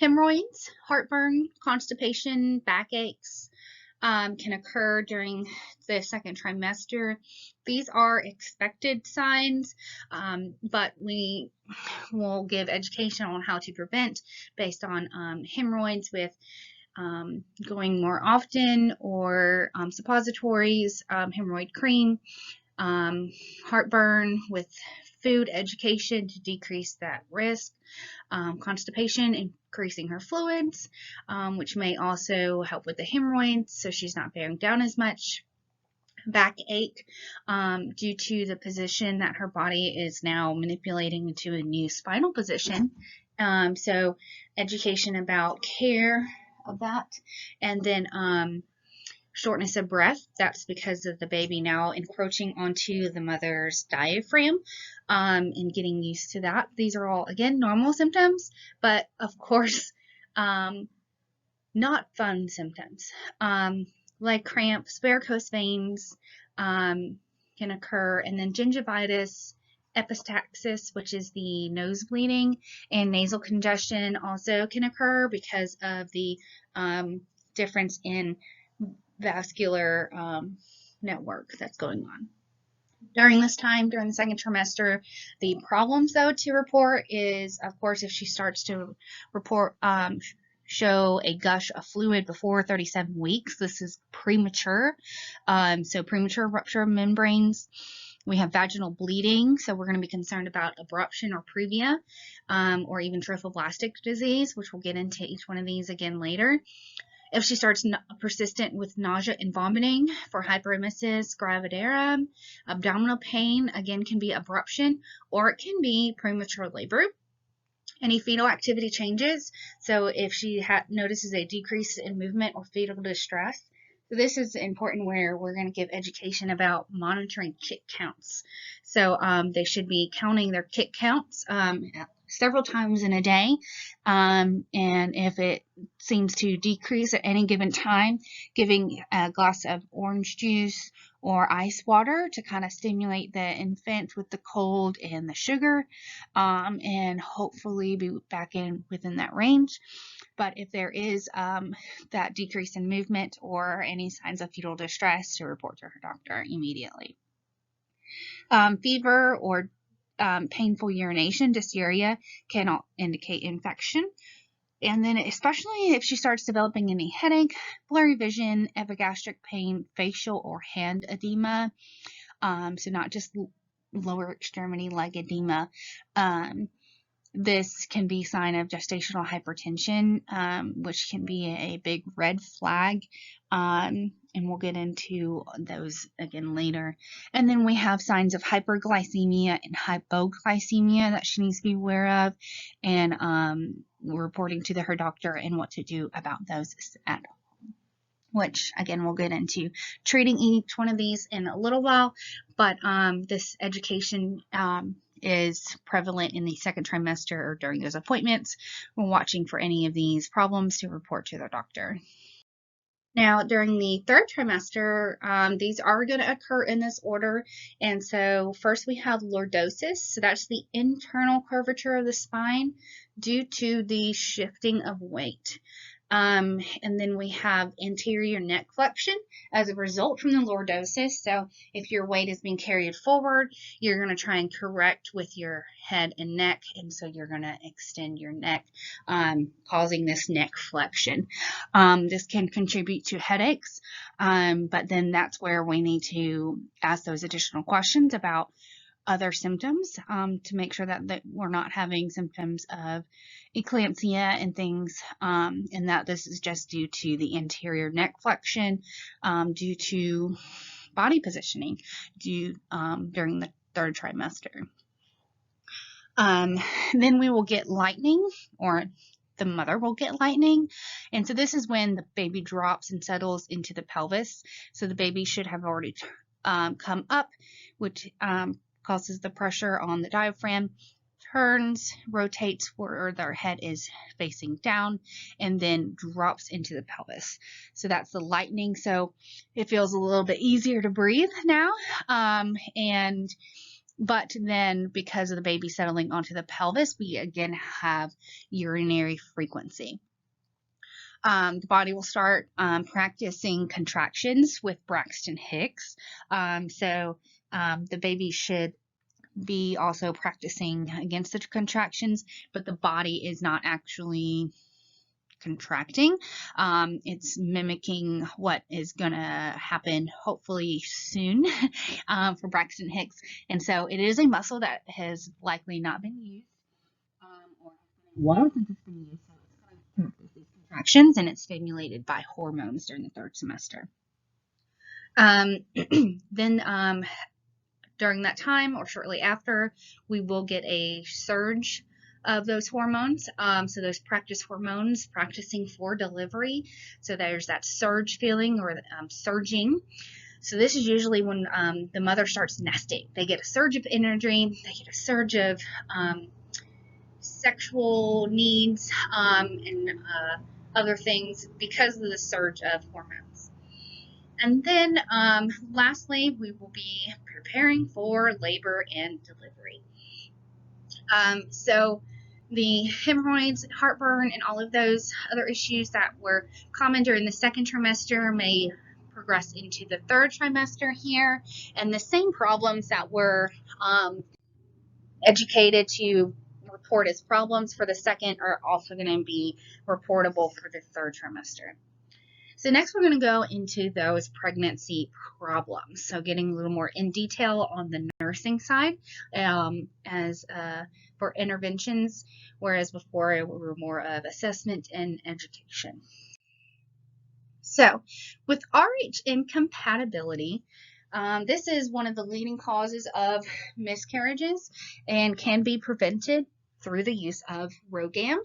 hemorrhoids, heartburn, constipation, backaches can occur during the second trimester. These are expected signs, but we will give education on how to prevent based on hemorrhoids with going more often, or suppositories, hemorrhoid cream, heartburn with food education to decrease that risk, constipation, increasing her fluids, which may also help with the hemorrhoids so she's not bearing down as much. Backache due to the position that her body is now manipulating into a new spinal position. So education about care of that. And then shortness of breath, that's because of the baby now encroaching onto the mother's diaphragm, and getting used to that. These are all, again, normal symptoms, but of course not fun symptoms. Like cramps, varicose veins can occur, and then gingivitis, epistaxis, which is the nose bleeding, and nasal congestion also can occur because of the difference in vascular network that's going on. During this time, during the second trimester, the problems though to report is, of course, if she starts to report show a gush of fluid before 37 weeks, this is premature. So premature rupture of membranes. We have vaginal bleeding, so we're going to be concerned about abruption or previa, or even trophoblastic disease, which we'll get into each one of these again later. If she starts persistent with nausea and vomiting for hyperemesis gravidarum, abdominal pain, again, can be abruption, or it can be premature labor. Any fetal activity changes, so if she notices a decrease in movement or fetal distress. So this is important where we're going to give education about monitoring kick counts. So they should be counting their kick counts several times in a day, and if it seems to decrease at any given time, giving a glass of orange juice or ice water to kind of stimulate the infant with the cold and the sugar, and hopefully be back within that range. But if there is that decrease in movement or any signs of fetal distress, to report to her doctor immediately. Fever or painful urination, dysuria, can indicate infection. And then especially if she starts developing any headache, blurry vision, epigastric pain, facial or hand edema, so not just lower extremity leg edema. This can be a sign of gestational hypertension, which can be a big red flag, and we'll get into those again later. And then we have signs of hyperglycemia and hypoglycemia that she needs to be aware of, and reporting to her doctor and what to do about those at home, which again we'll get into treating each one of these in a little while, but this education is prevalent in the second trimester or during those appointments. We're watching for any of these problems to report to their doctor. Now, during the third trimester, these are going to occur in this order. And so first we have lordosis. So that's the internal curvature of the spine due to the shifting of weight. And then we have anterior neck flexion as a result from the lordosis. So if your weight is being carried forward, you're going to try and correct with your head and neck. And so you're going to extend your neck, causing this neck flexion. This can contribute to headaches, but then that's where we need to ask those additional questions about other symptoms to make sure that we're not having symptoms of eclampsia and things, and that this is just due to the anterior neck flexion, due to body positioning during the third trimester. Then we will get lightning, or the mother will get lightning. And so this is when the baby drops and settles into the pelvis. So the baby should have already come up, which causes the pressure on the diaphragm, turns, rotates where their head is facing down, and then drops into the pelvis. So that's the lightning. So it feels a little bit easier to breathe now. But then because of the baby settling onto the pelvis, we again have urinary frequency. The body will start practicing contractions with Braxton Hicks. The baby should be also practicing against the contractions, but the body is not actually contracting. It's mimicking what is going to happen hopefully soon for Braxton Hicks. And so it is a muscle that has likely not been used or wasn't being used. So it's going to these contractions, and it's stimulated by hormones during the third semester. Then during that time or shortly after, we will get a surge of those hormones. So those practice hormones practicing for delivery. So there's that surge feeling or surging. So this is usually when the mother starts nesting. They get a surge of energy, they get a surge of sexual needs and other things because of the surge of hormones. And then lastly, we will be preparing for labor and delivery. So the hemorrhoids, heartburn, and all of those other issues that were common during the second trimester may progress into the third trimester here. And the same problems that were educated to report as problems for the second are also going to be reportable for the third trimester. So next we're going to go into those pregnancy problems. So getting a little more in detail on the nursing side for interventions, whereas before we were more of assessment and education. So with RH incompatibility, this is one of the leading causes of miscarriages and can be prevented through the use of ROGAM.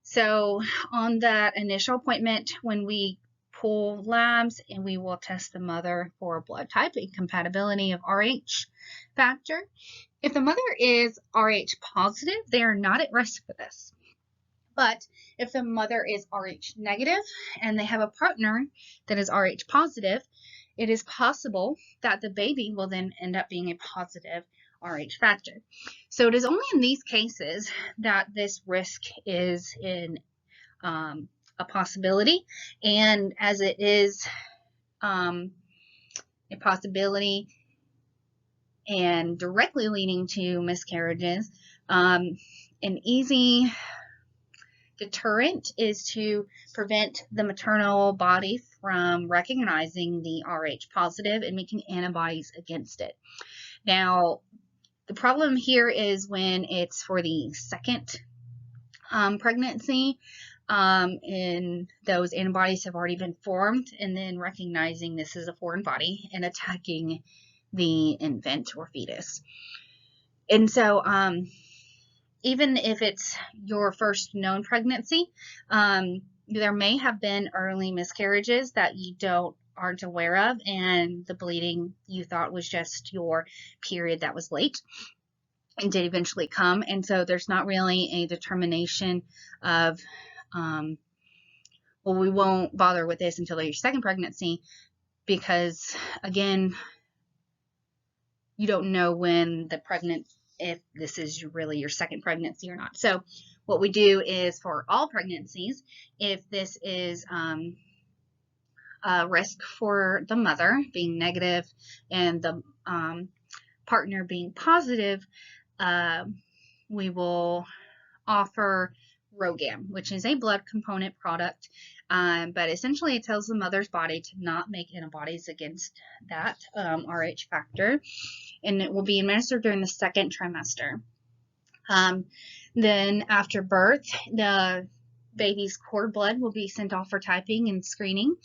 So on that initial appointment, when we pull labs, and we will test the mother for blood type and compatibility of RH factor. If the mother is RH positive, they are not at risk for this. But if the mother is RH negative and they have a partner that is RH positive, it is possible that the baby will then end up being a positive RH factor. So it is only in these cases that this risk is in a possibility, and as it is a possibility and directly leading to miscarriages, an easy deterrent is to prevent the maternal body from recognizing the RH positive and making antibodies against it. Now, the problem here is when it's for the second pregnancy, and those antibodies have already been formed, and then recognizing this is a foreign body and attacking the infant or fetus. And so, even if it's your first known pregnancy, there may have been early miscarriages that you aren't aware of, and the bleeding you thought was just your period that was late and did eventually come. And so there's not really a determination of, well, we won't bother with this until your second pregnancy, because again, you don't know when if this is really your second pregnancy or not. So what we do is, for all pregnancies, if this is a risk for the mother being negative and the partner being positive, we will offer ROGAM, which is a blood component product, but essentially it tells the mother's body to not make antibodies against that RH factor, and it will be administered during the second trimester. Then after birth, the baby's cord blood will be sent off for typing and screening,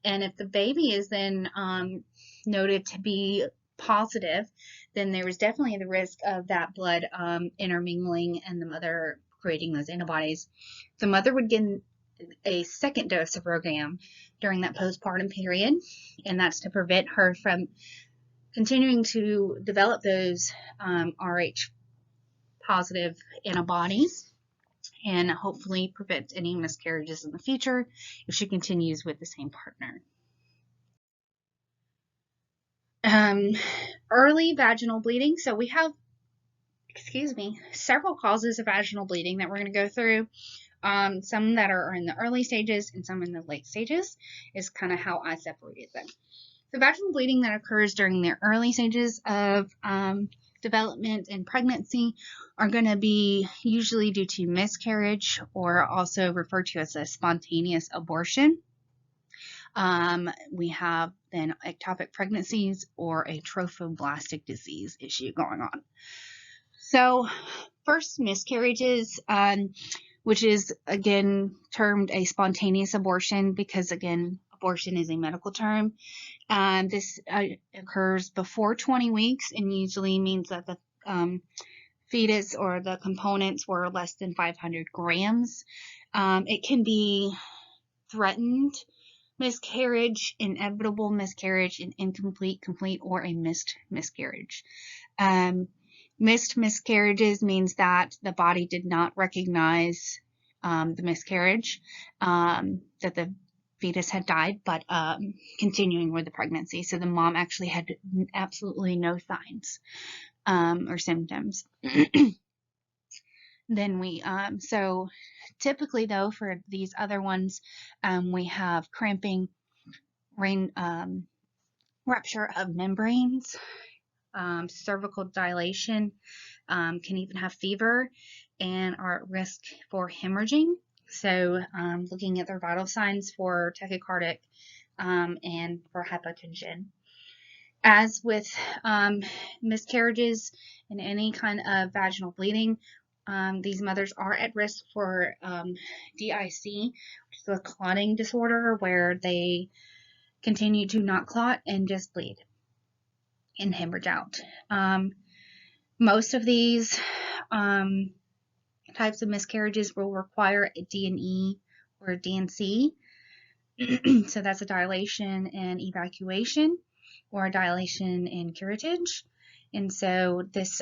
and if the baby is then noted to be positive, then there is definitely the risk of that blood intermingling and the mother creating those antibodies. The mother would get a second dose of ROGAM during that postpartum period, and that's to prevent her from continuing to develop those RH positive antibodies, and hopefully prevent any miscarriages in the future if she continues with the same partner. Early vaginal bleeding. So we have, several causes of vaginal bleeding that we're going to go through. Some that are in the early stages and some in the late stages is kind of how I separated them. So vaginal bleeding that occurs during the early stages of development and pregnancy are going to be usually due to miscarriage, or also referred to as a spontaneous abortion. We have then ectopic pregnancies or a trophoblastic disease issue going on. So first, miscarriages, which is again termed a spontaneous abortion because, again, abortion is a medical term. This occurs before 20 weeks and usually means that the fetus or the components were less than 500 grams. It can be threatened miscarriage, inevitable miscarriage, an incomplete, complete, or a missed miscarriage. Missed miscarriages means that the body did not recognize the miscarriage, that the fetus had died, but continuing with the pregnancy. So the mom actually had absolutely no signs or symptoms. Then so typically though, for these other ones, we have cramping, rupture of membranes, cervical dilation, can even have fever, and are at risk for hemorrhaging. So looking at their vital signs for tachycardic and for hypotension. As with miscarriages and any kind of vaginal bleeding, These mothers are at risk for DIC, which is a clotting disorder where they continue to not clot and just bleed and hemorrhage out. Most of these types of miscarriages will require a D&E or a D&C. So that's a dilation and evacuation, or a dilation and curettage. And so this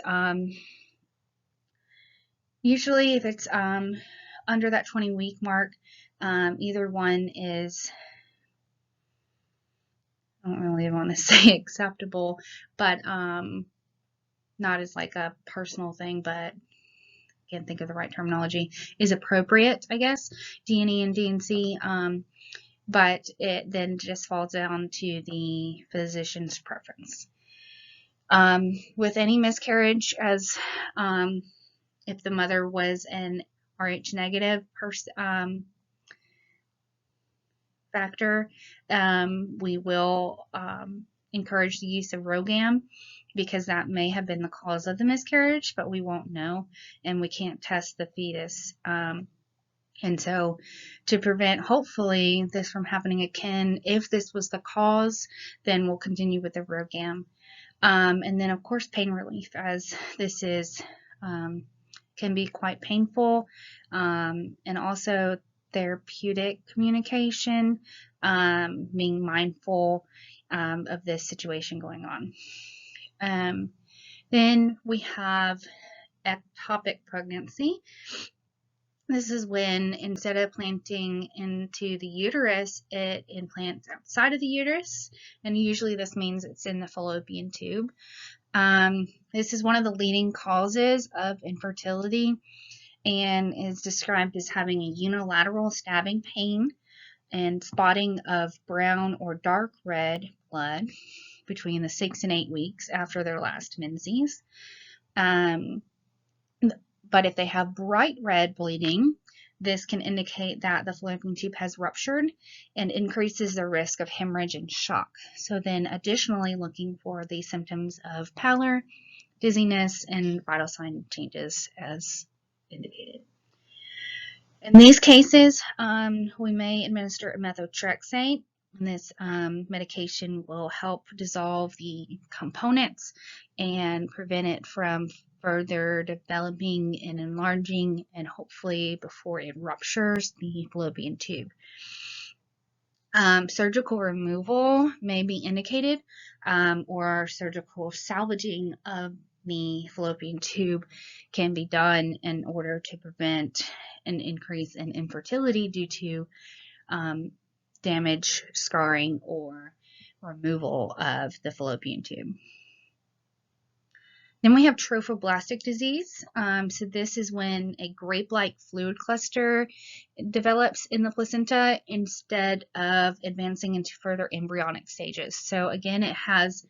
usually if it's under that 20-week mark, either one is, I don't really want to say acceptable, but not as like a personal thing, but can't think of the right terminology, is appropriate, I guess, D&E and D&C, but it then just falls down to the physician's preference. With any miscarriage, as if the mother was an Rh negative factor, we will encourage the use of ROGAM, because that may have been the cause of the miscarriage, but we won't know, and we can't test the fetus. And so to prevent, hopefully, this from happening again, if this was the cause, then we'll continue with the ROGAM. And then, of course, pain relief, as this is can be quite painful, and also therapeutic communication, being mindful of this situation going on. Then we have ectopic pregnancy. This is when, instead of planting into the uterus, it implants outside of the uterus, and usually this means it's in the fallopian tube. This is one of the leading causes of infertility and is described as having a unilateral stabbing pain and spotting of brown or dark red blood between the 6 and 8 weeks after their last menses. But if they have bright red bleeding, this can indicate that the fallopian tube has ruptured and increases the risk of hemorrhage and shock. So then additionally looking for the symptoms of pallor, dizziness, and vital sign changes as indicated. In these cases, we may administer methotrexate. This medication will help dissolve the components and prevent it from further developing and enlarging, and hopefully before it ruptures the fallopian tube. Surgical removal may be indicated, or surgical salvaging of the fallopian tube can be done in order to prevent an increase in infertility due to damage, scarring, or removal of the fallopian tube. Then we have trophoblastic disease. So this is when a grape-like fluid cluster develops in the placenta instead of advancing into further embryonic stages. So again, it has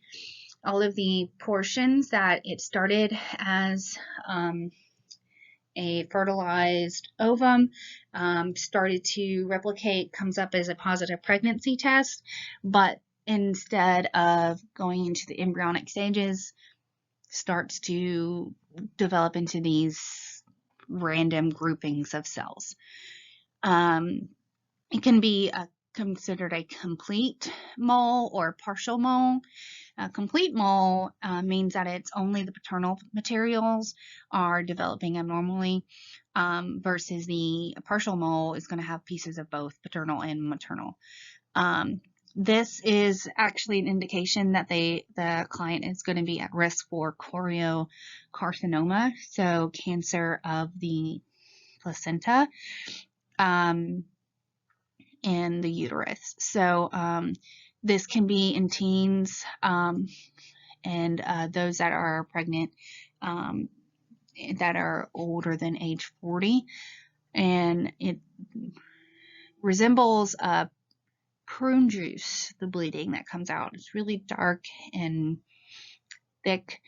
all of the portions that it started as a fertilized ovum, started to replicate, comes up as a positive pregnancy test, but instead of going into the embryonic stages, starts to develop into these random groupings of cells. It can be considered a complete mole or partial mole. A complete mole means that it's only the paternal materials are developing abnormally, versus the partial mole is going to have pieces of both paternal and maternal. This is actually an indication that the client is going to be at risk for choriocarcinoma, so cancer of the placenta and the uterus. So this can be in teens and those that are pregnant that are older than age 40, and it resembles prune juice, the bleeding that comes out. It's really dark and thick,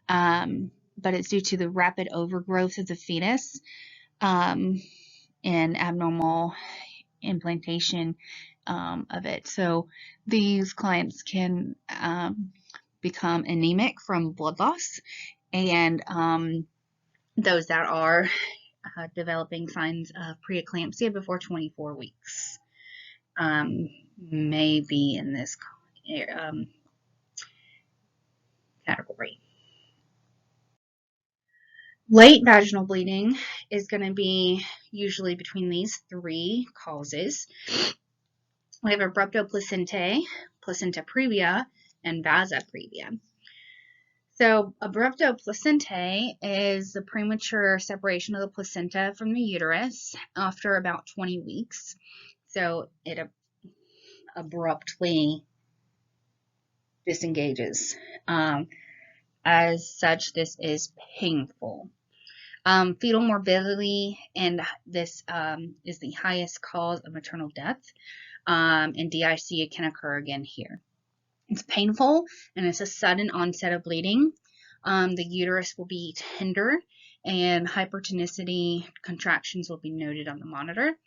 but it's due to the rapid overgrowth of the fetus and abnormal implantation of it. So these clients can become anemic from blood loss, and those that are developing signs of preeclampsia before 24 weeks may be in this category. Late vaginal bleeding is going to be usually between these three causes. We have abruptoplacentae, placenta previa, and vasa previa. So abruptoplacentae is the premature separation of the placenta from the uterus after about 20 weeks. So it abruptly disengages. As such, this is painful. Fetal morbidity, and this is the highest cause of maternal death, and DIC can occur again here. It's painful, and it's a sudden onset of bleeding. The uterus will be tender, and hypertonicity contractions will be noted on the monitor.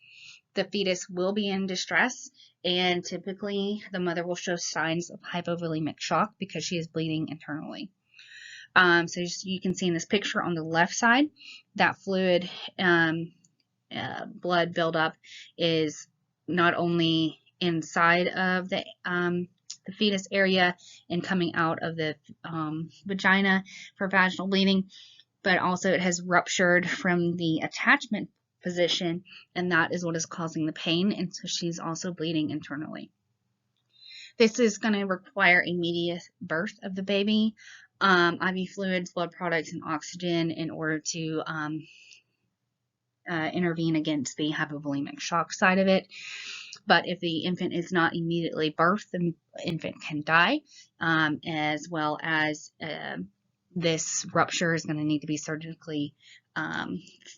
The fetus will be in distress, and typically the mother will show signs of hypovolemic shock because she is bleeding internally. So you can see in this picture on the left side, that fluid blood buildup is not only inside of the fetus area and coming out of the vagina for vaginal bleeding, but also it has ruptured from the attachment position, and that is what is causing the pain, and so she's also bleeding internally. This is going to require immediate birth of the baby, IV fluids, blood products, and oxygen in order to intervene against the hypovolemic shock side of it. But if the infant is not immediately birthed, the infant can die, as well as this rupture is going to need to be surgically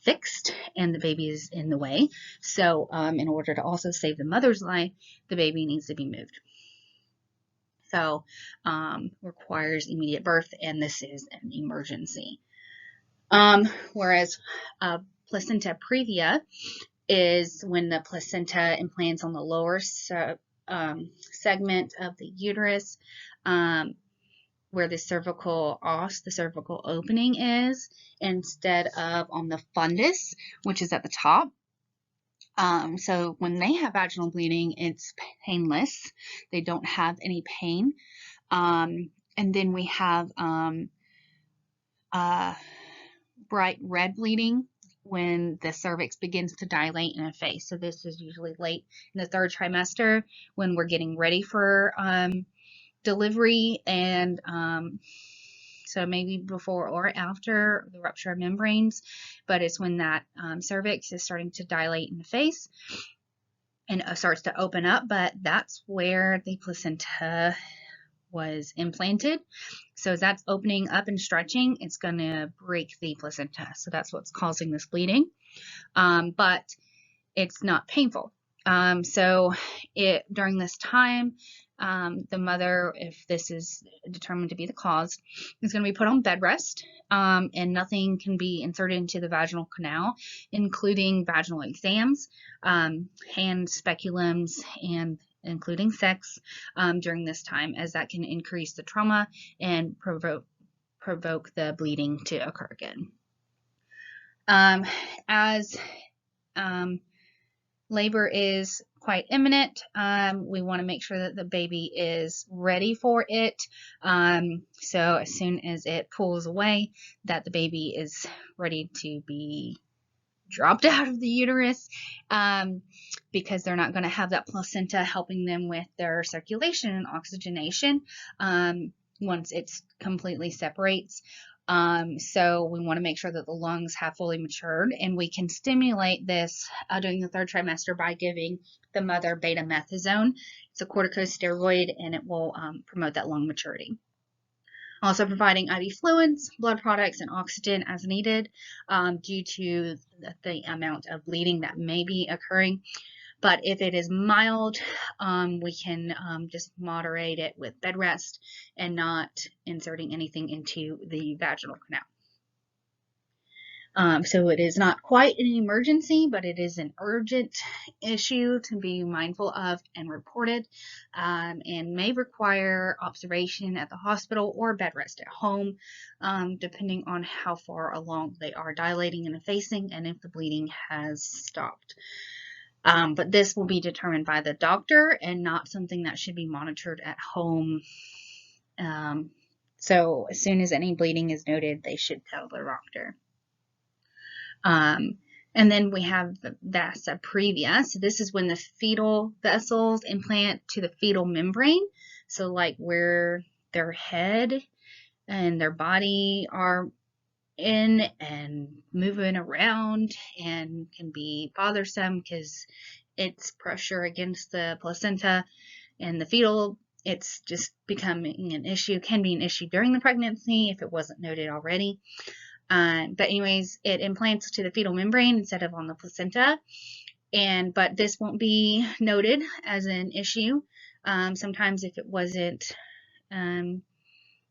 fixed, and the baby is in the way. So in order to also save the mother's life, the baby needs to be moved. So requires immediate birth, and this is an emergency. Whereas placenta previa is when the placenta implants on the lower segment of the uterus, where the cervical os, the cervical opening is, instead of on the fundus, which is at the top. So when they have vaginal bleeding, it's painless. They don't have any pain. And then we have bright red bleeding when the cervix begins to dilate and efface. So this is usually late in the 3rd trimester when we're getting ready for delivery, and so maybe before or after the rupture of membranes, but it's when that cervix is starting to dilate and efface and starts to open up, but that's where the placenta was implanted. So as that's opening up and stretching, it's going to break the placenta. So that's what's causing this bleeding, but it's not painful. So during this time, the mother, if this is determined to be the cause, is going to be put on bed rest, and nothing can be inserted into the vaginal canal, including vaginal exams, hand speculums, and including sex during this time, as that can increase the trauma and provoke the bleeding to occur again. As labor is quite imminent, we want to make sure that the baby is ready for it. So as soon as it pulls away, that the baby is ready to be dropped out of the uterus, because they're not going to have that placenta helping them with their circulation and oxygenation once it completely separates. So we want to make sure that the lungs have fully matured, and we can stimulate this during the 3rd trimester by giving the mother betamethasone. It's a corticosteroid, and it will promote that lung maturity. Also providing IV fluids, blood products, and oxygen as needed due to the amount of bleeding that may be occurring. But if it is mild, we can just moderate it with bed rest and not inserting anything into the vaginal canal. So it is not quite an emergency, but it is an urgent issue to be mindful of and reported, and may require observation at the hospital or bed rest at home, depending on how far along they are dilating and effacing and if the bleeding has stopped. But this will be determined by the doctor and not something that should be monitored at home. So as soon as any bleeding is noted, they should tell the doctor. And then we have the vasa previa. So this is when the fetal vessels implant to the fetal membrane. So like where their head and their body are in and moving around, and can be bothersome because it's pressure against the placenta and the fetal. It's just becoming an issue, can be an issue during the pregnancy if it wasn't noted already. But anyways, it implants to the fetal membrane instead of on the placenta. But this won't be noted as an issue. Sometimes if it wasn't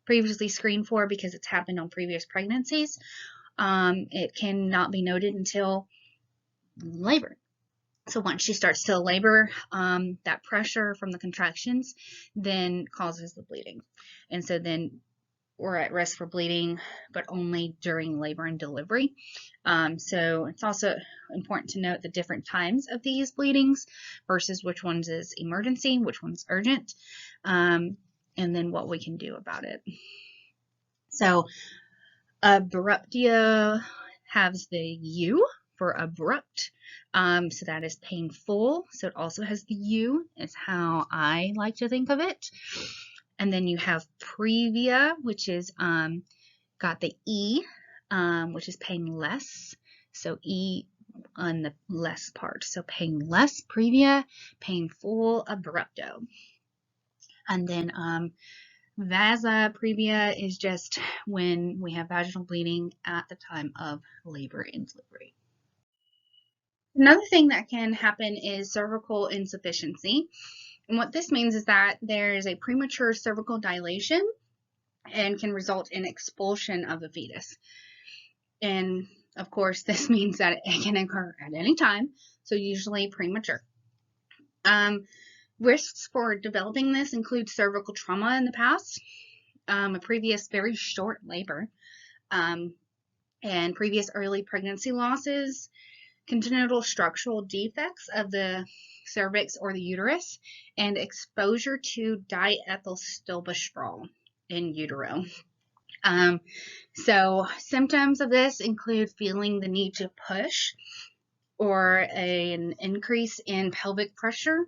previously screened for because it's happened on previous pregnancies, it cannot be noted until labor. So once she starts to labor, that pressure from the contractions then causes the bleeding. And so then we're at risk for bleeding, but only during labor and delivery. So it's also important to note the different times of these bleedings versus which ones is emergency, which one's urgent, and then what we can do about it. So abruptia has the U for abrupt. So that is painful. So it also has the U, is how I like to think of it. And then you have previa, which is got the E, which is painless. So E on the less part. So painless, previa, painful, abrupto. And then vasa previa is just when we have vaginal bleeding at the time of labor and delivery. Another thing that can happen is cervical insufficiency. And what this means is that there is a premature cervical dilation and can result in expulsion of the fetus. And of course, this means that it can occur at any time, so usually premature. Risks for developing this include cervical trauma in the past, a previous very short labor, and previous early pregnancy losses, congenital structural defects of the cervix or the uterus, and exposure to diethylstilbestrol in utero. So symptoms of this include feeling the need to push or an increase in pelvic pressure,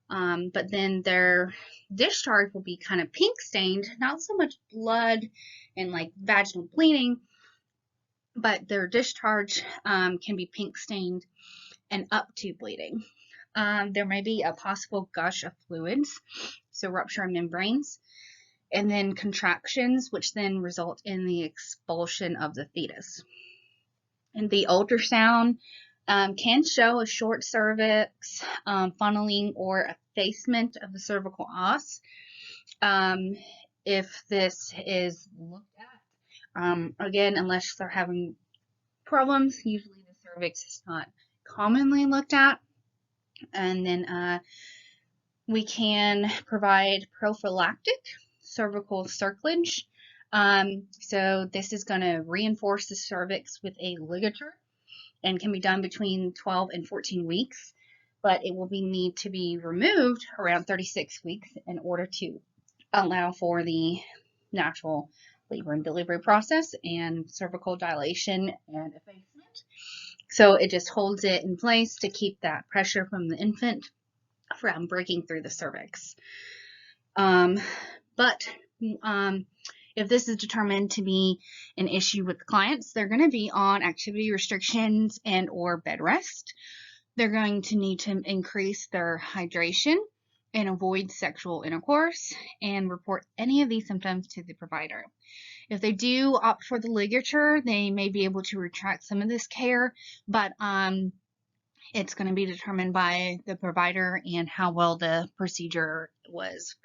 but then their discharge will be kind of pink stained, not so much blood and like vaginal bleeding, but their discharge can be pink stained and up to bleeding. There may be a possible gush of fluids, so rupture of membranes, and then contractions, which then result in the expulsion of the fetus. And the ultrasound can show a short cervix, funneling, or effacement of the cervical os. If this is looked at, again, unless they're having problems, usually the cervix is not commonly looked at. And then we can provide prophylactic cervical circlage. So this is going to reinforce the cervix with a ligature and can be done between 12 and 14 weeks, but it will need to be removed around 36 weeks in order to allow for the natural labor and delivery process and cervical dilation and effacement. So it just holds it in place to keep that pressure from the infant from breaking through the cervix. But if this is determined to be an issue with clients, they're going to be on activity restrictions and or bed rest. They're going to need to increase their hydration and avoid sexual intercourse and report any of these symptoms to the provider. If they do opt for the ligature, they may be able to retract some of this care, but it's going to be determined by the provider and how well the procedure was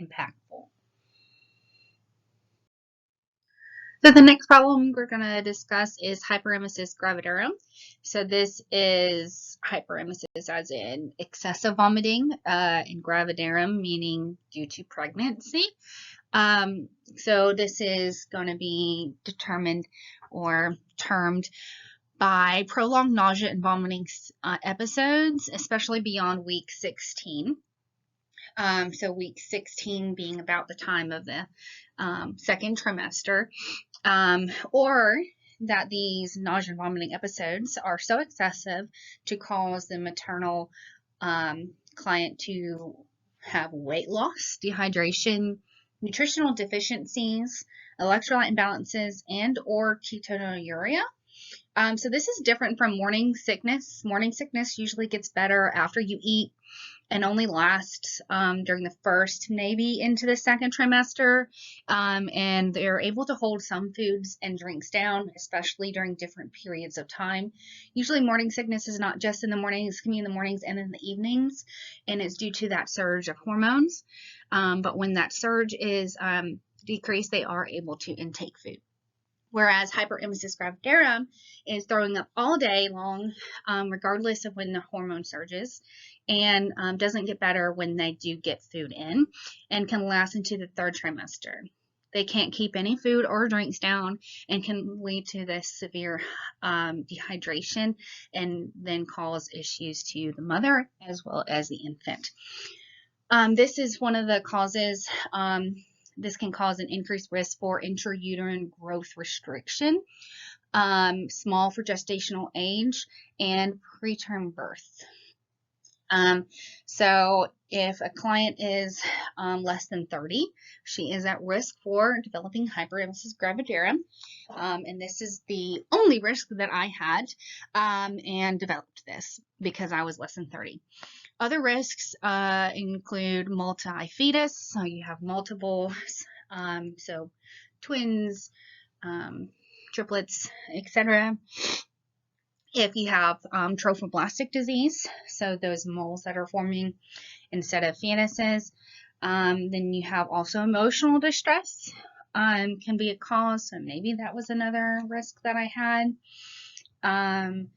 impactful. So the next problem we're going to discuss is hyperemesis gravidarum. So this is hyperemesis as in excessive vomiting, and gravidarum meaning due to pregnancy. So this is going to be determined or termed by prolonged nausea and vomiting episodes, especially beyond week 16. So week 16 being about the time of the second trimester, or that these nausea and vomiting episodes are so excessive to cause the maternal client to have weight loss, dehydration, nutritional deficiencies, electrolyte imbalances, and or ketonuria. So this is different from morning sickness. Morning sickness usually gets better after you eat and only lasts during the first, maybe into the second trimester. And they're able to hold some foods and drinks down, especially during different periods of time. Usually morning sickness is not just in the mornings, it can be in the mornings and in the evenings, and it's due to that surge of hormones. But when that surge is decreased, they are able to intake food. Whereas hyperemesis gravidarum is throwing up all day long, regardless of when the hormone surges, and doesn't get better when they do get food in, and can last into the third trimester. They can't keep any food or drinks down and can lead to this severe dehydration and then cause issues to the mother as well as the infant. This is one of the causes. This can cause an increased risk for intrauterine growth restriction, small for gestational age, and preterm birth. So if a client is less than 30, she is at risk for developing hyperemesis gravidarum. And this is the only risk that I had and developed this because I was less than 30. Other risks include multi-fetus, so you have multiple, so twins, triplets, etc. If you have trophoblastic disease, so those moles that are forming instead of fetuses, then you have also emotional distress can be a cause, so maybe that was another risk that I had. And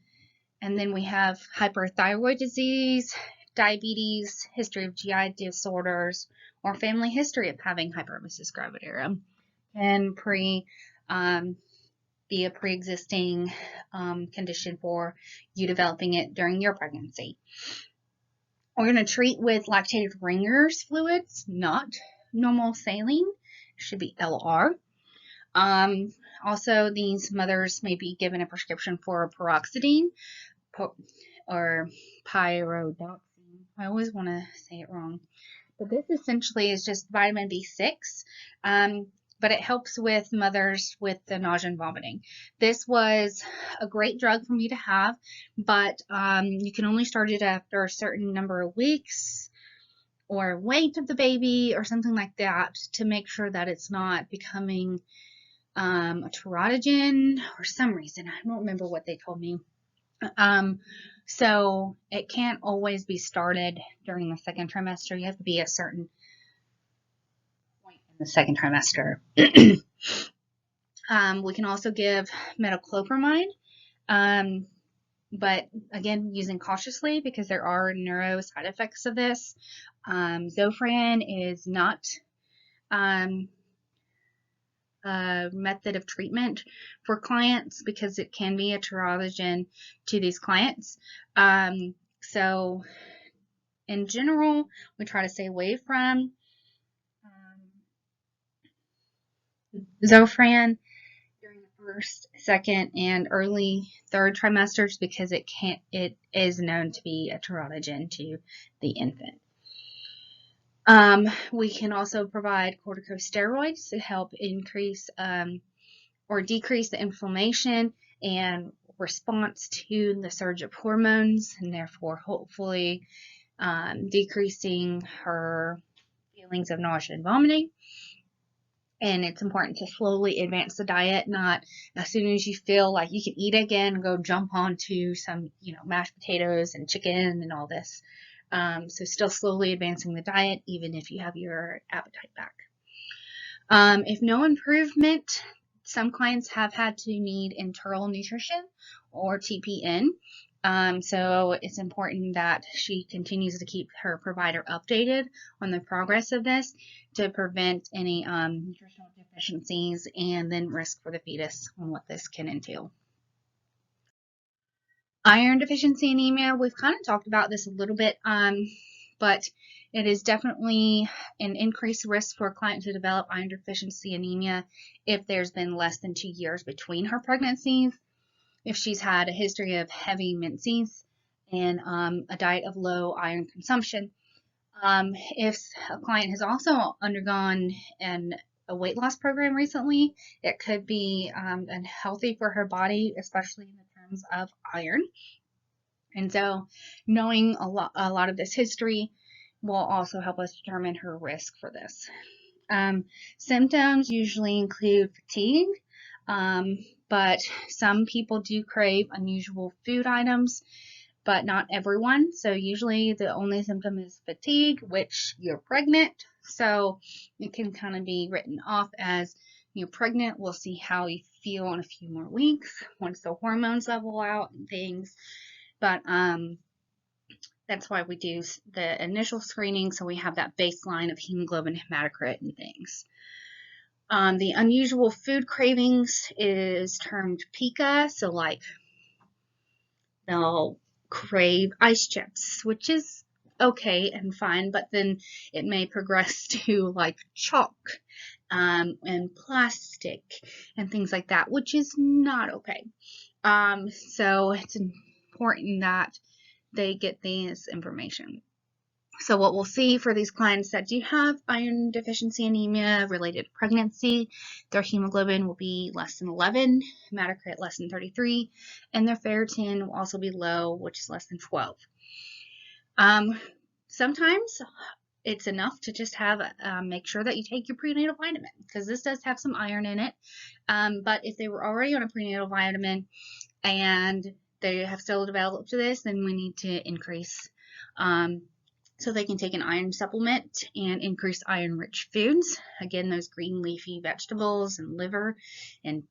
then we have hyperthyroid disease, diabetes, history of GI disorders, or family history of having hyperemesis gravidarum can be a pre-existing condition for you developing it during your pregnancy. We're going to treat with lactated Ringer's fluids, not normal saline. It should be LR. Also, these mothers may be given a prescription for paroxetine or pyridoxine. I always want to say it wrong. But this essentially is just vitamin B6, but it helps with mothers with the nausea and vomiting. This was a great drug for me to have, but you can only start it after a certain number of weeks or weight of the baby or something like that to make sure that it's not becoming a teratogen or some reason. I don't remember what they told me. So it can't always be started during the second trimester. You have to be a certain point in the second trimester. We can also give metoclopramide, but again, using cautiously because there are neuro side effects of this. Zofran is not a method of treatment for clients because it can be a teratogen to these clients. So in general, we try to stay away from Zofran during the first, second, and early third trimesters because it is known to be a teratogen to the infant. We can also provide corticosteroids to help increase or decrease the inflammation and response to the surge of hormones, and therefore hopefully decreasing her feelings of nausea and vomiting. And it's important to slowly advance the diet, not as soon as you feel like you can eat again, go jump onto some, mashed potatoes and chicken and all this. So still slowly advancing the diet, even if you have your appetite back. If no improvement, Some clients have had to need enteral nutrition or TPN. So it's important that she continues to keep her provider updated on the progress of this to prevent any nutritional deficiencies and then risk for the fetus on what this can entail. Iron deficiency anemia, we've kind of talked about this a little bit, but it is definitely an increased risk for a client to develop iron deficiency anemia if there's been less than 2 years between her pregnancies, if she's had a history of heavy menses and a diet of low iron consumption. If a client has also undergone a weight loss program recently, it could be unhealthy for her body, especially in the terms of iron. And so knowing a lot of this history will also help us determine her risk for this. Symptoms usually include fatigue, but some people do crave unusual food items, but not everyone. So usually the only symptom is fatigue, which you're pregnant. So it can kind of be written off as you're pregnant. We'll see how you feel in a few more weeks once the hormones level out and things. But that's why we do the initial screening, so we have that baseline of hemoglobin, hematocrit, and things. The unusual food cravings is termed pica, so like they'll crave ice chips, which is okay and fine, but then it may progress to like chalk and plastic and things like that, which is not okay. So it's important that they get this information. So what we'll see for these clients that do have iron deficiency anemia related to pregnancy, their hemoglobin will be less than 11, hematocrit less than 33, and their ferritin will also be low, which is less than 12. Sometimes it's enough to just have make sure that you take your prenatal vitamin, because this does have some iron in it. But if they were already on a prenatal vitamin and they have still developed to this, then we need to increase so they can take an iron supplement and increase iron-rich foods. Again, those green leafy vegetables and liver and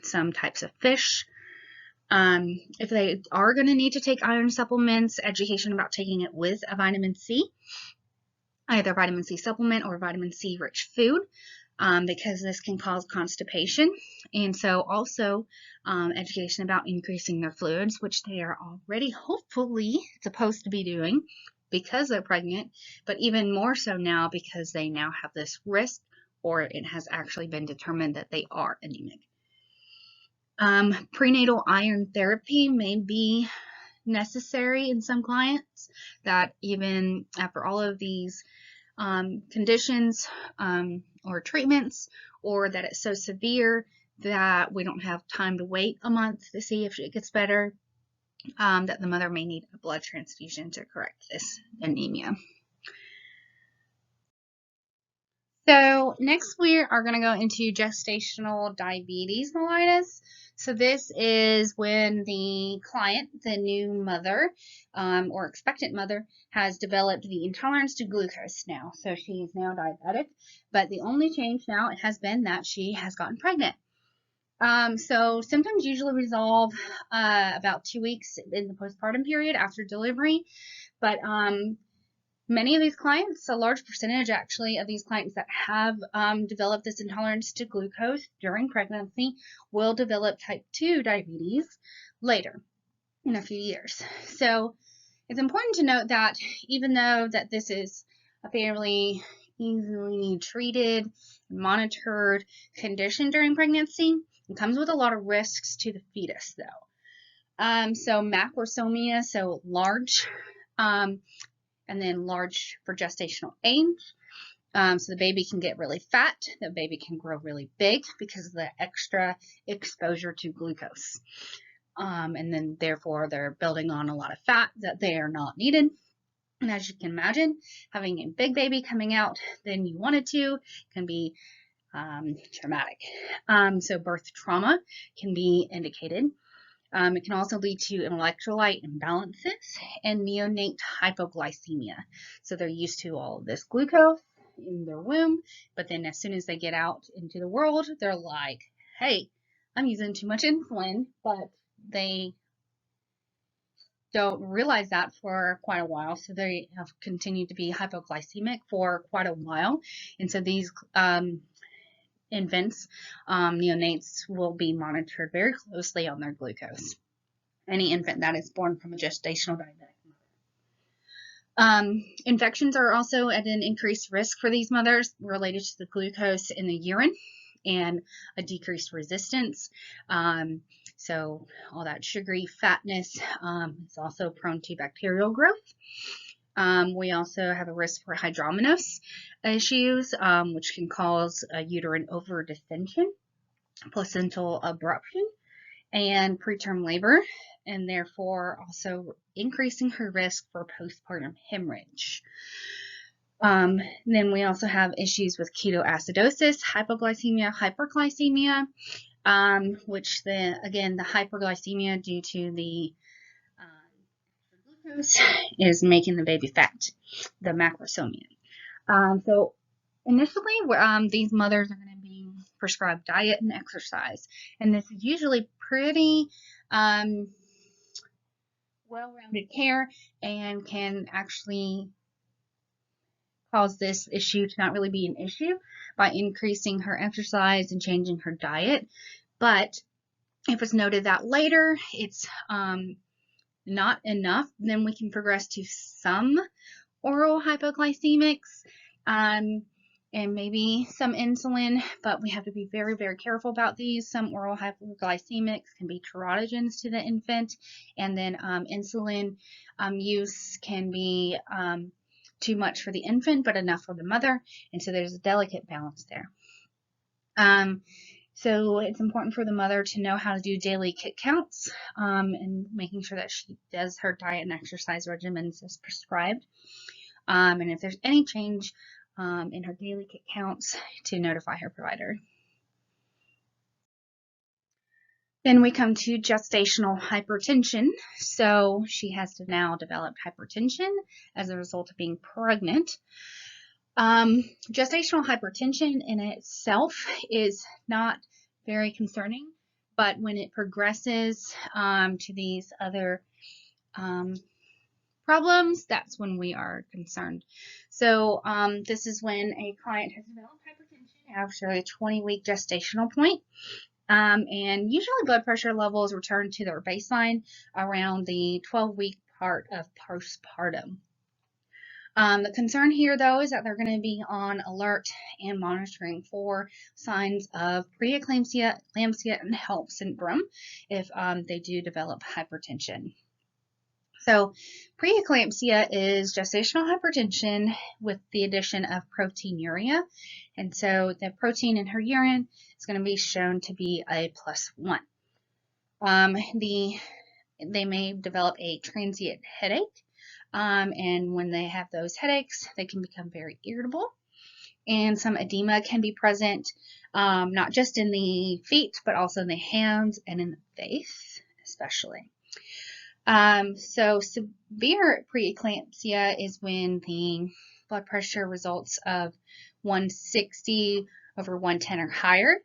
some types of fish. If they are going to need to take iron supplements, education about taking it with a vitamin C, either vitamin C supplement or vitamin C rich food, because this can cause constipation. And so also education about increasing their fluids, which they are already hopefully supposed to be doing because they're pregnant, but even more so now because they now have this risk, or it has actually been determined that they are anemic. Prenatal iron therapy may be necessary in some clients, that even after all of these conditions or treatments, or that it's so severe that we don't have time to wait a month to see if it gets better, that the mother may need a blood transfusion to correct this anemia. So next we are going to go into gestational diabetes mellitus. So this is when the client, the new mother or expectant mother, has developed the intolerance to glucose now. So she is now diabetic, but the only change now has been that she has gotten pregnant. So symptoms usually resolve about 2 weeks in the postpartum period after delivery, but many of these clients, a large percentage actually of these clients that have developed this intolerance to glucose during pregnancy, will develop type 2 diabetes later in a few years. So it's important to note that even though that this is a fairly easily treated, monitored condition during pregnancy, it comes with a lot of risks to the fetus though. So macrosomia, so large, and then large for gestational age. So the baby can get really fat, the baby can grow really big because of the extra exposure to glucose. And then therefore they're building on a lot of fat that they are not needed. And as you can imagine, having a big baby coming out than you wanted to can be traumatic. So birth trauma can be indicated. It can also lead to electrolyte imbalances and neonate hypoglycemia. So they're used to all of this glucose in their womb, but then as soon as they get out into the world, they're like, hey, I'm using too much insulin, but they don't realize that for quite a while. So they have continued to be hypoglycemic for quite a while. And so these infants, neonates, will be monitored very closely on their glucose. Any infant that is born from a gestational diabetic mother. Infections are also at an increased risk for these mothers related to the glucose in the urine and a decreased resistance. So all that sugary fatness is also prone to bacterial growth. We also have a risk for hydromenose issues, which can cause uterine overdistension, placental abruption, and preterm labor, and therefore also increasing her risk for postpartum hemorrhage. Then we also have issues with ketoacidosis, hypoglycemia, hyperglycemia, which again, the hyperglycemia due to the glucose is making the baby fat, the macrosomia. So initially, these mothers are going to be prescribed diet and exercise, and this is usually pretty well-rounded care and can actually cause this issue to not really be an issue by increasing her exercise and changing her diet. But if it's noted that later it's not enough, then we can progress to some oral hypoglycemics and maybe some insulin, but we have to be very, very careful about these. Some oral hypoglycemics can be teratogens to the infant, and then insulin use can be too much for the infant, but enough for the mother, and so there's a delicate balance there. So it's important for the mother to know how to do daily kit counts and making sure that she does her diet and exercise regimens as prescribed. And if there's any change in her daily kit counts, to notify her provider. Then we come to gestational hypertension. So she has to now develop hypertension as a result of being pregnant. Gestational hypertension in itself is not very concerning, but when it progresses to these other problems, that's when we are concerned. So this is when a client has developed hypertension after a 20-week gestational point. And usually blood pressure levels return to their baseline around the 12-week part of postpartum. The concern here, though, is that they're going to be on alert and monitoring for signs of preeclampsia, eclampsia, and HELLP syndrome if they do develop hypertension. So preeclampsia is gestational hypertension with the addition of proteinuria. And so the protein in her urine is going to be shown to be a +1. They may develop a transient headache. And when they have those headaches, they can become very irritable. And some edema can be present, not just in the feet, but also in the hands and in the face, especially. So severe preeclampsia is when the blood pressure results of 160 over 110 or higher,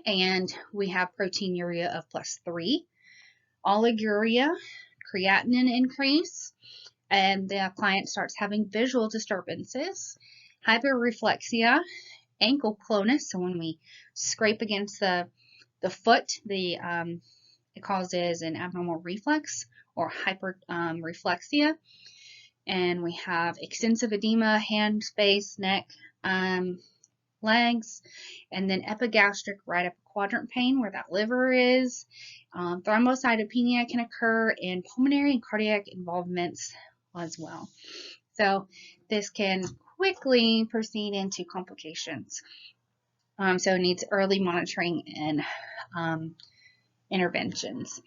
and we have proteinuria of +3, oliguria, creatinine increase, and the client starts having visual disturbances, hyperreflexia, ankle clonus. So when we scrape against the foot, it causes an abnormal reflex or hyperreflexia. And we have extensive edema, hand, face, neck, legs, and then epigastric right upper quadrant pain where that liver is. Thrombocytopenia can occur, and pulmonary and cardiac involvements as well. So this can quickly proceed into complications. So it needs early monitoring and interventions.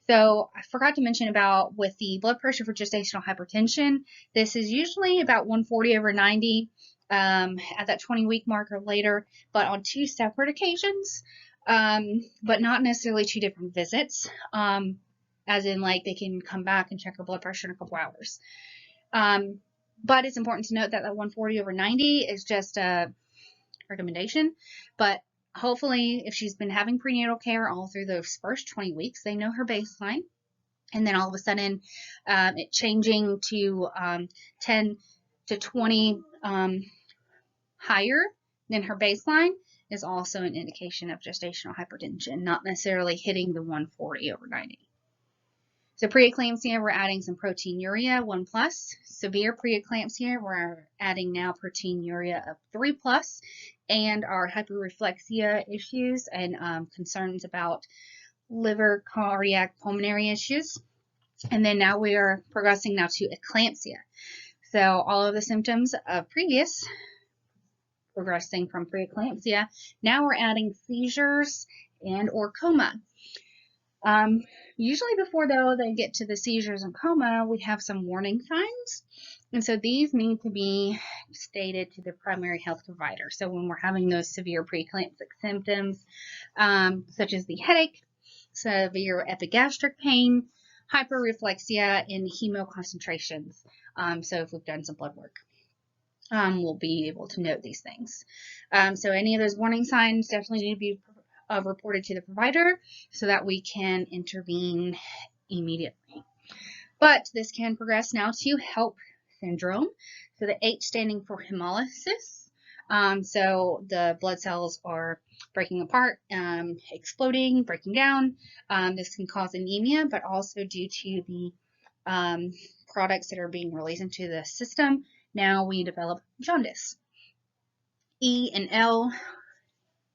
So I forgot to mention about with the blood pressure for gestational hypertension, this is usually about 140 over 90 at that 20-week mark or later, but on 2 separate occasions, but not necessarily 2 different visits, as in like they can come back and check her blood pressure in a couple hours. But it's important to note that 140 over 90 is just a recommendation, but hopefully, if she's been having prenatal care all through those first 20 weeks, they know her baseline. And then all of a sudden, it changing to 10 to 20 higher than her baseline is also an indication of gestational hypertension, not necessarily hitting the 140 over 90. So preeclampsia, we're adding some proteinuria 1+. Severe preeclampsia, we're adding now proteinuria of 3+, and our hyperreflexia issues and concerns about liver, cardiac, pulmonary issues. And then now we are progressing now to eclampsia. So all of the symptoms of previous, progressing from preeclampsia, now we're adding seizures and or coma. Usually before, though, they get to the seizures and coma, we have some warning signs. And so these need to be stated to the primary health provider. So when we're having those severe preeclamptic symptoms, such as the headache, severe epigastric pain, hyperreflexia, and hemoconcentrations. So if we've done some blood work, we'll be able to note these things. So any of those warning signs definitely need to be reported to the provider so that we can intervene immediately. But this can progress now to HELP syndrome. So the H standing for hemolysis. So the blood cells are breaking apart, exploding, breaking down. This can cause anemia, but also due to the products that are being released into the system, now we develop jaundice. E and L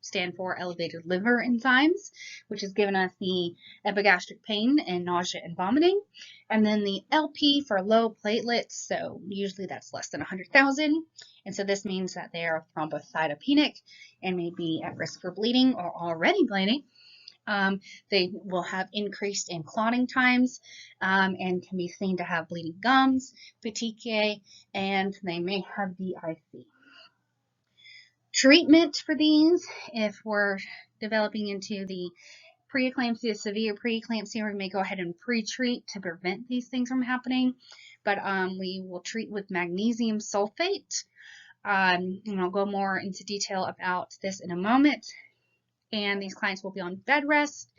stand for elevated liver enzymes, which has given us the epigastric pain and nausea and vomiting. And then the LP for low platelets, so usually that's less than 100,000. And so this means that they are thrombocytopenic and may be at risk for bleeding or already bleeding. They will have increased in clotting times and can be seen to have bleeding gums, petechiae, and they may have DIC. Treatment for these, if we're developing into the preeclampsia, severe preeclampsia, we may go ahead and pre-treat to prevent these things from happening. But we will treat with magnesium sulfate. And I'll go more into detail about this in a moment. And these clients will be on bed rest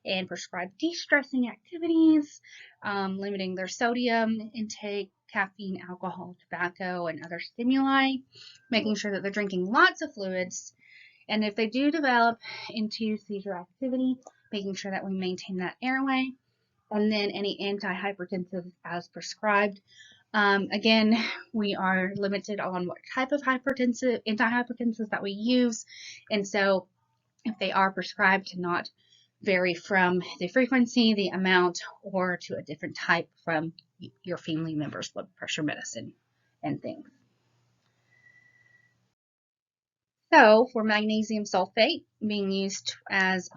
and prescribed de-stressing activities, limiting their sodium intake, caffeine, alcohol, tobacco, and other stimuli, making sure that they're drinking lots of fluids. And if they do develop into seizure activity, making sure that we maintain that airway, and then any antihypertensives as prescribed. Again, we are limited on what type of antihypertensives that we use, and so if they are prescribed, to not vary from the frequency, the amount, or to a different type from your family member's blood pressure medicine and things. So for magnesium sulfate being used as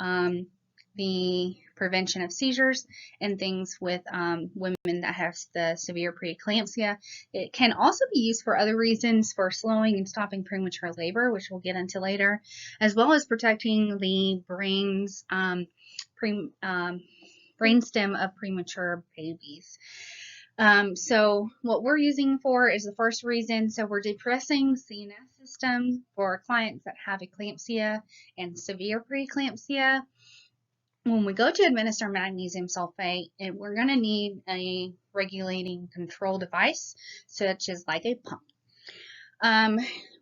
the prevention of seizures and things with women that have the severe preeclampsia, it can also be used for other reasons, for slowing and stopping premature labor, which we'll get into later, as well as protecting the brain's brainstem of premature babies. So what we're using for is the first reason. So we're depressing CNS system for clients that have eclampsia and severe preeclampsia. When we go to administer magnesium sulfate, we're going to need a regulating control device, such as like a pump.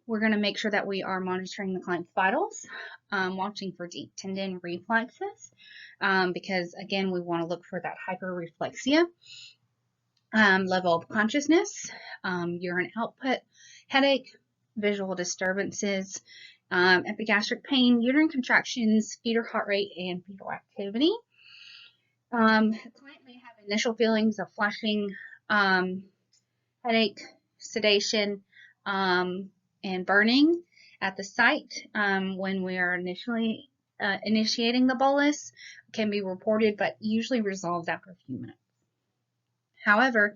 We're going to make sure that we are monitoring the client's vitals, watching for deep tendon reflexes, because again, we want to look for that hyperreflexia. Level of consciousness, urine output, headache, visual disturbances, epigastric pain, uterine contractions, fetal heart rate, and fetal activity. The client may have initial feelings of flushing, headache, sedation, and burning at the site when we are initially initiating the bolus. Can be reported, but usually resolved after a few minutes. However,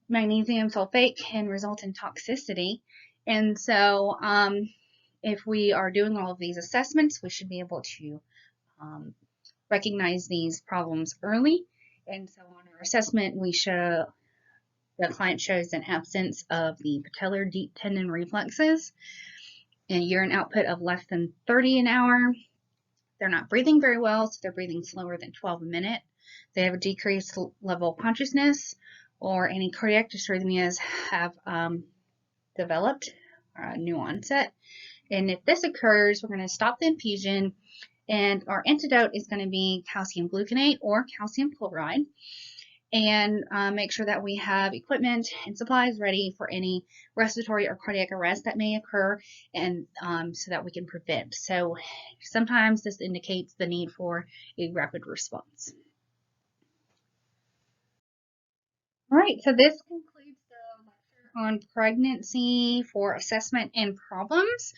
magnesium sulfate can result in toxicity, and so if we are doing all of these assessments, we should be able to recognize these problems early. And so on our assessment, the client shows an absence of the patellar deep tendon reflexes, and urine output of less than 30 an hour. They're not breathing very well, so they're breathing slower than 12 a minute. They have a decreased level of consciousness, or any cardiac dysrhythmias have developed new onset. And if this occurs, we're going to stop the infusion, and our antidote is going to be calcium gluconate or calcium chloride, and make sure that we have equipment and supplies ready for any respiratory or cardiac arrest that may occur, and so that we can prevent. So sometimes this indicates the need for a rapid response. All right, so this concludes the lecture on pregnancy for assessment and problems.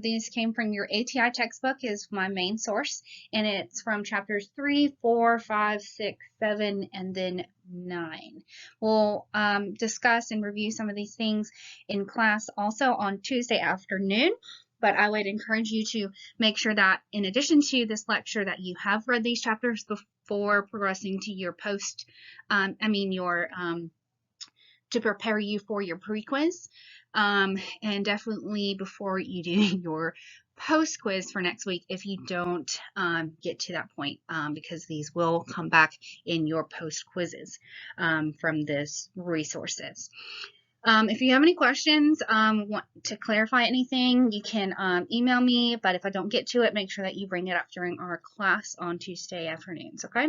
These came from your ATI textbook, is my main source, and it's from chapters 3, 4, 5, 6, 7, and then 9. We'll discuss and review some of these things in class also on Tuesday afternoon. But I would encourage you to make sure that in addition to this lecture that you have read these chapters before progressing to your to prepare you for your pre-quiz, and definitely before you do your post-quiz for next week if you don't get to that point, because these will come back in your post-quizzes from this resources. If you have any questions, want to clarify anything, you can email me, but if I don't get to it, make sure that you bring it up during our class on Tuesday afternoons, okay?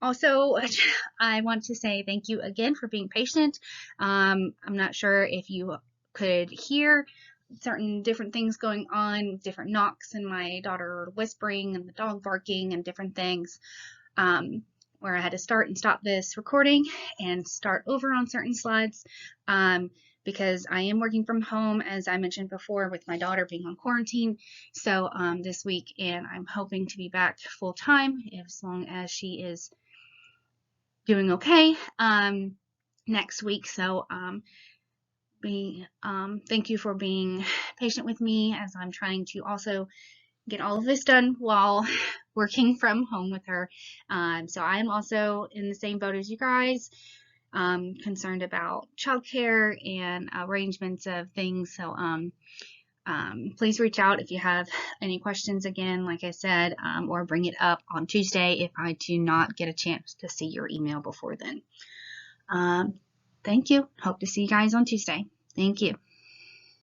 Also, I want to say thank you again for being patient. I'm not sure if you could hear certain different things going on, different knocks, and my daughter whispering and the dog barking and different things, where I had to start and stop this recording and start over on certain slides, because I am working from home, as I mentioned before, with my daughter being on quarantine. So this week, and I'm hoping to be back full time as long as she is doing okay next week. So thank you for being patient with me as I'm trying to also get all of this done while working from home with her. So I am also in the same boat as you guys, concerned about childcare and arrangements of things. So please reach out if you have any questions, again, like I said, or bring it up on Tuesday if I do not get a chance to see your email before then. Thank you. Hope to see you guys on Tuesday. Thank you.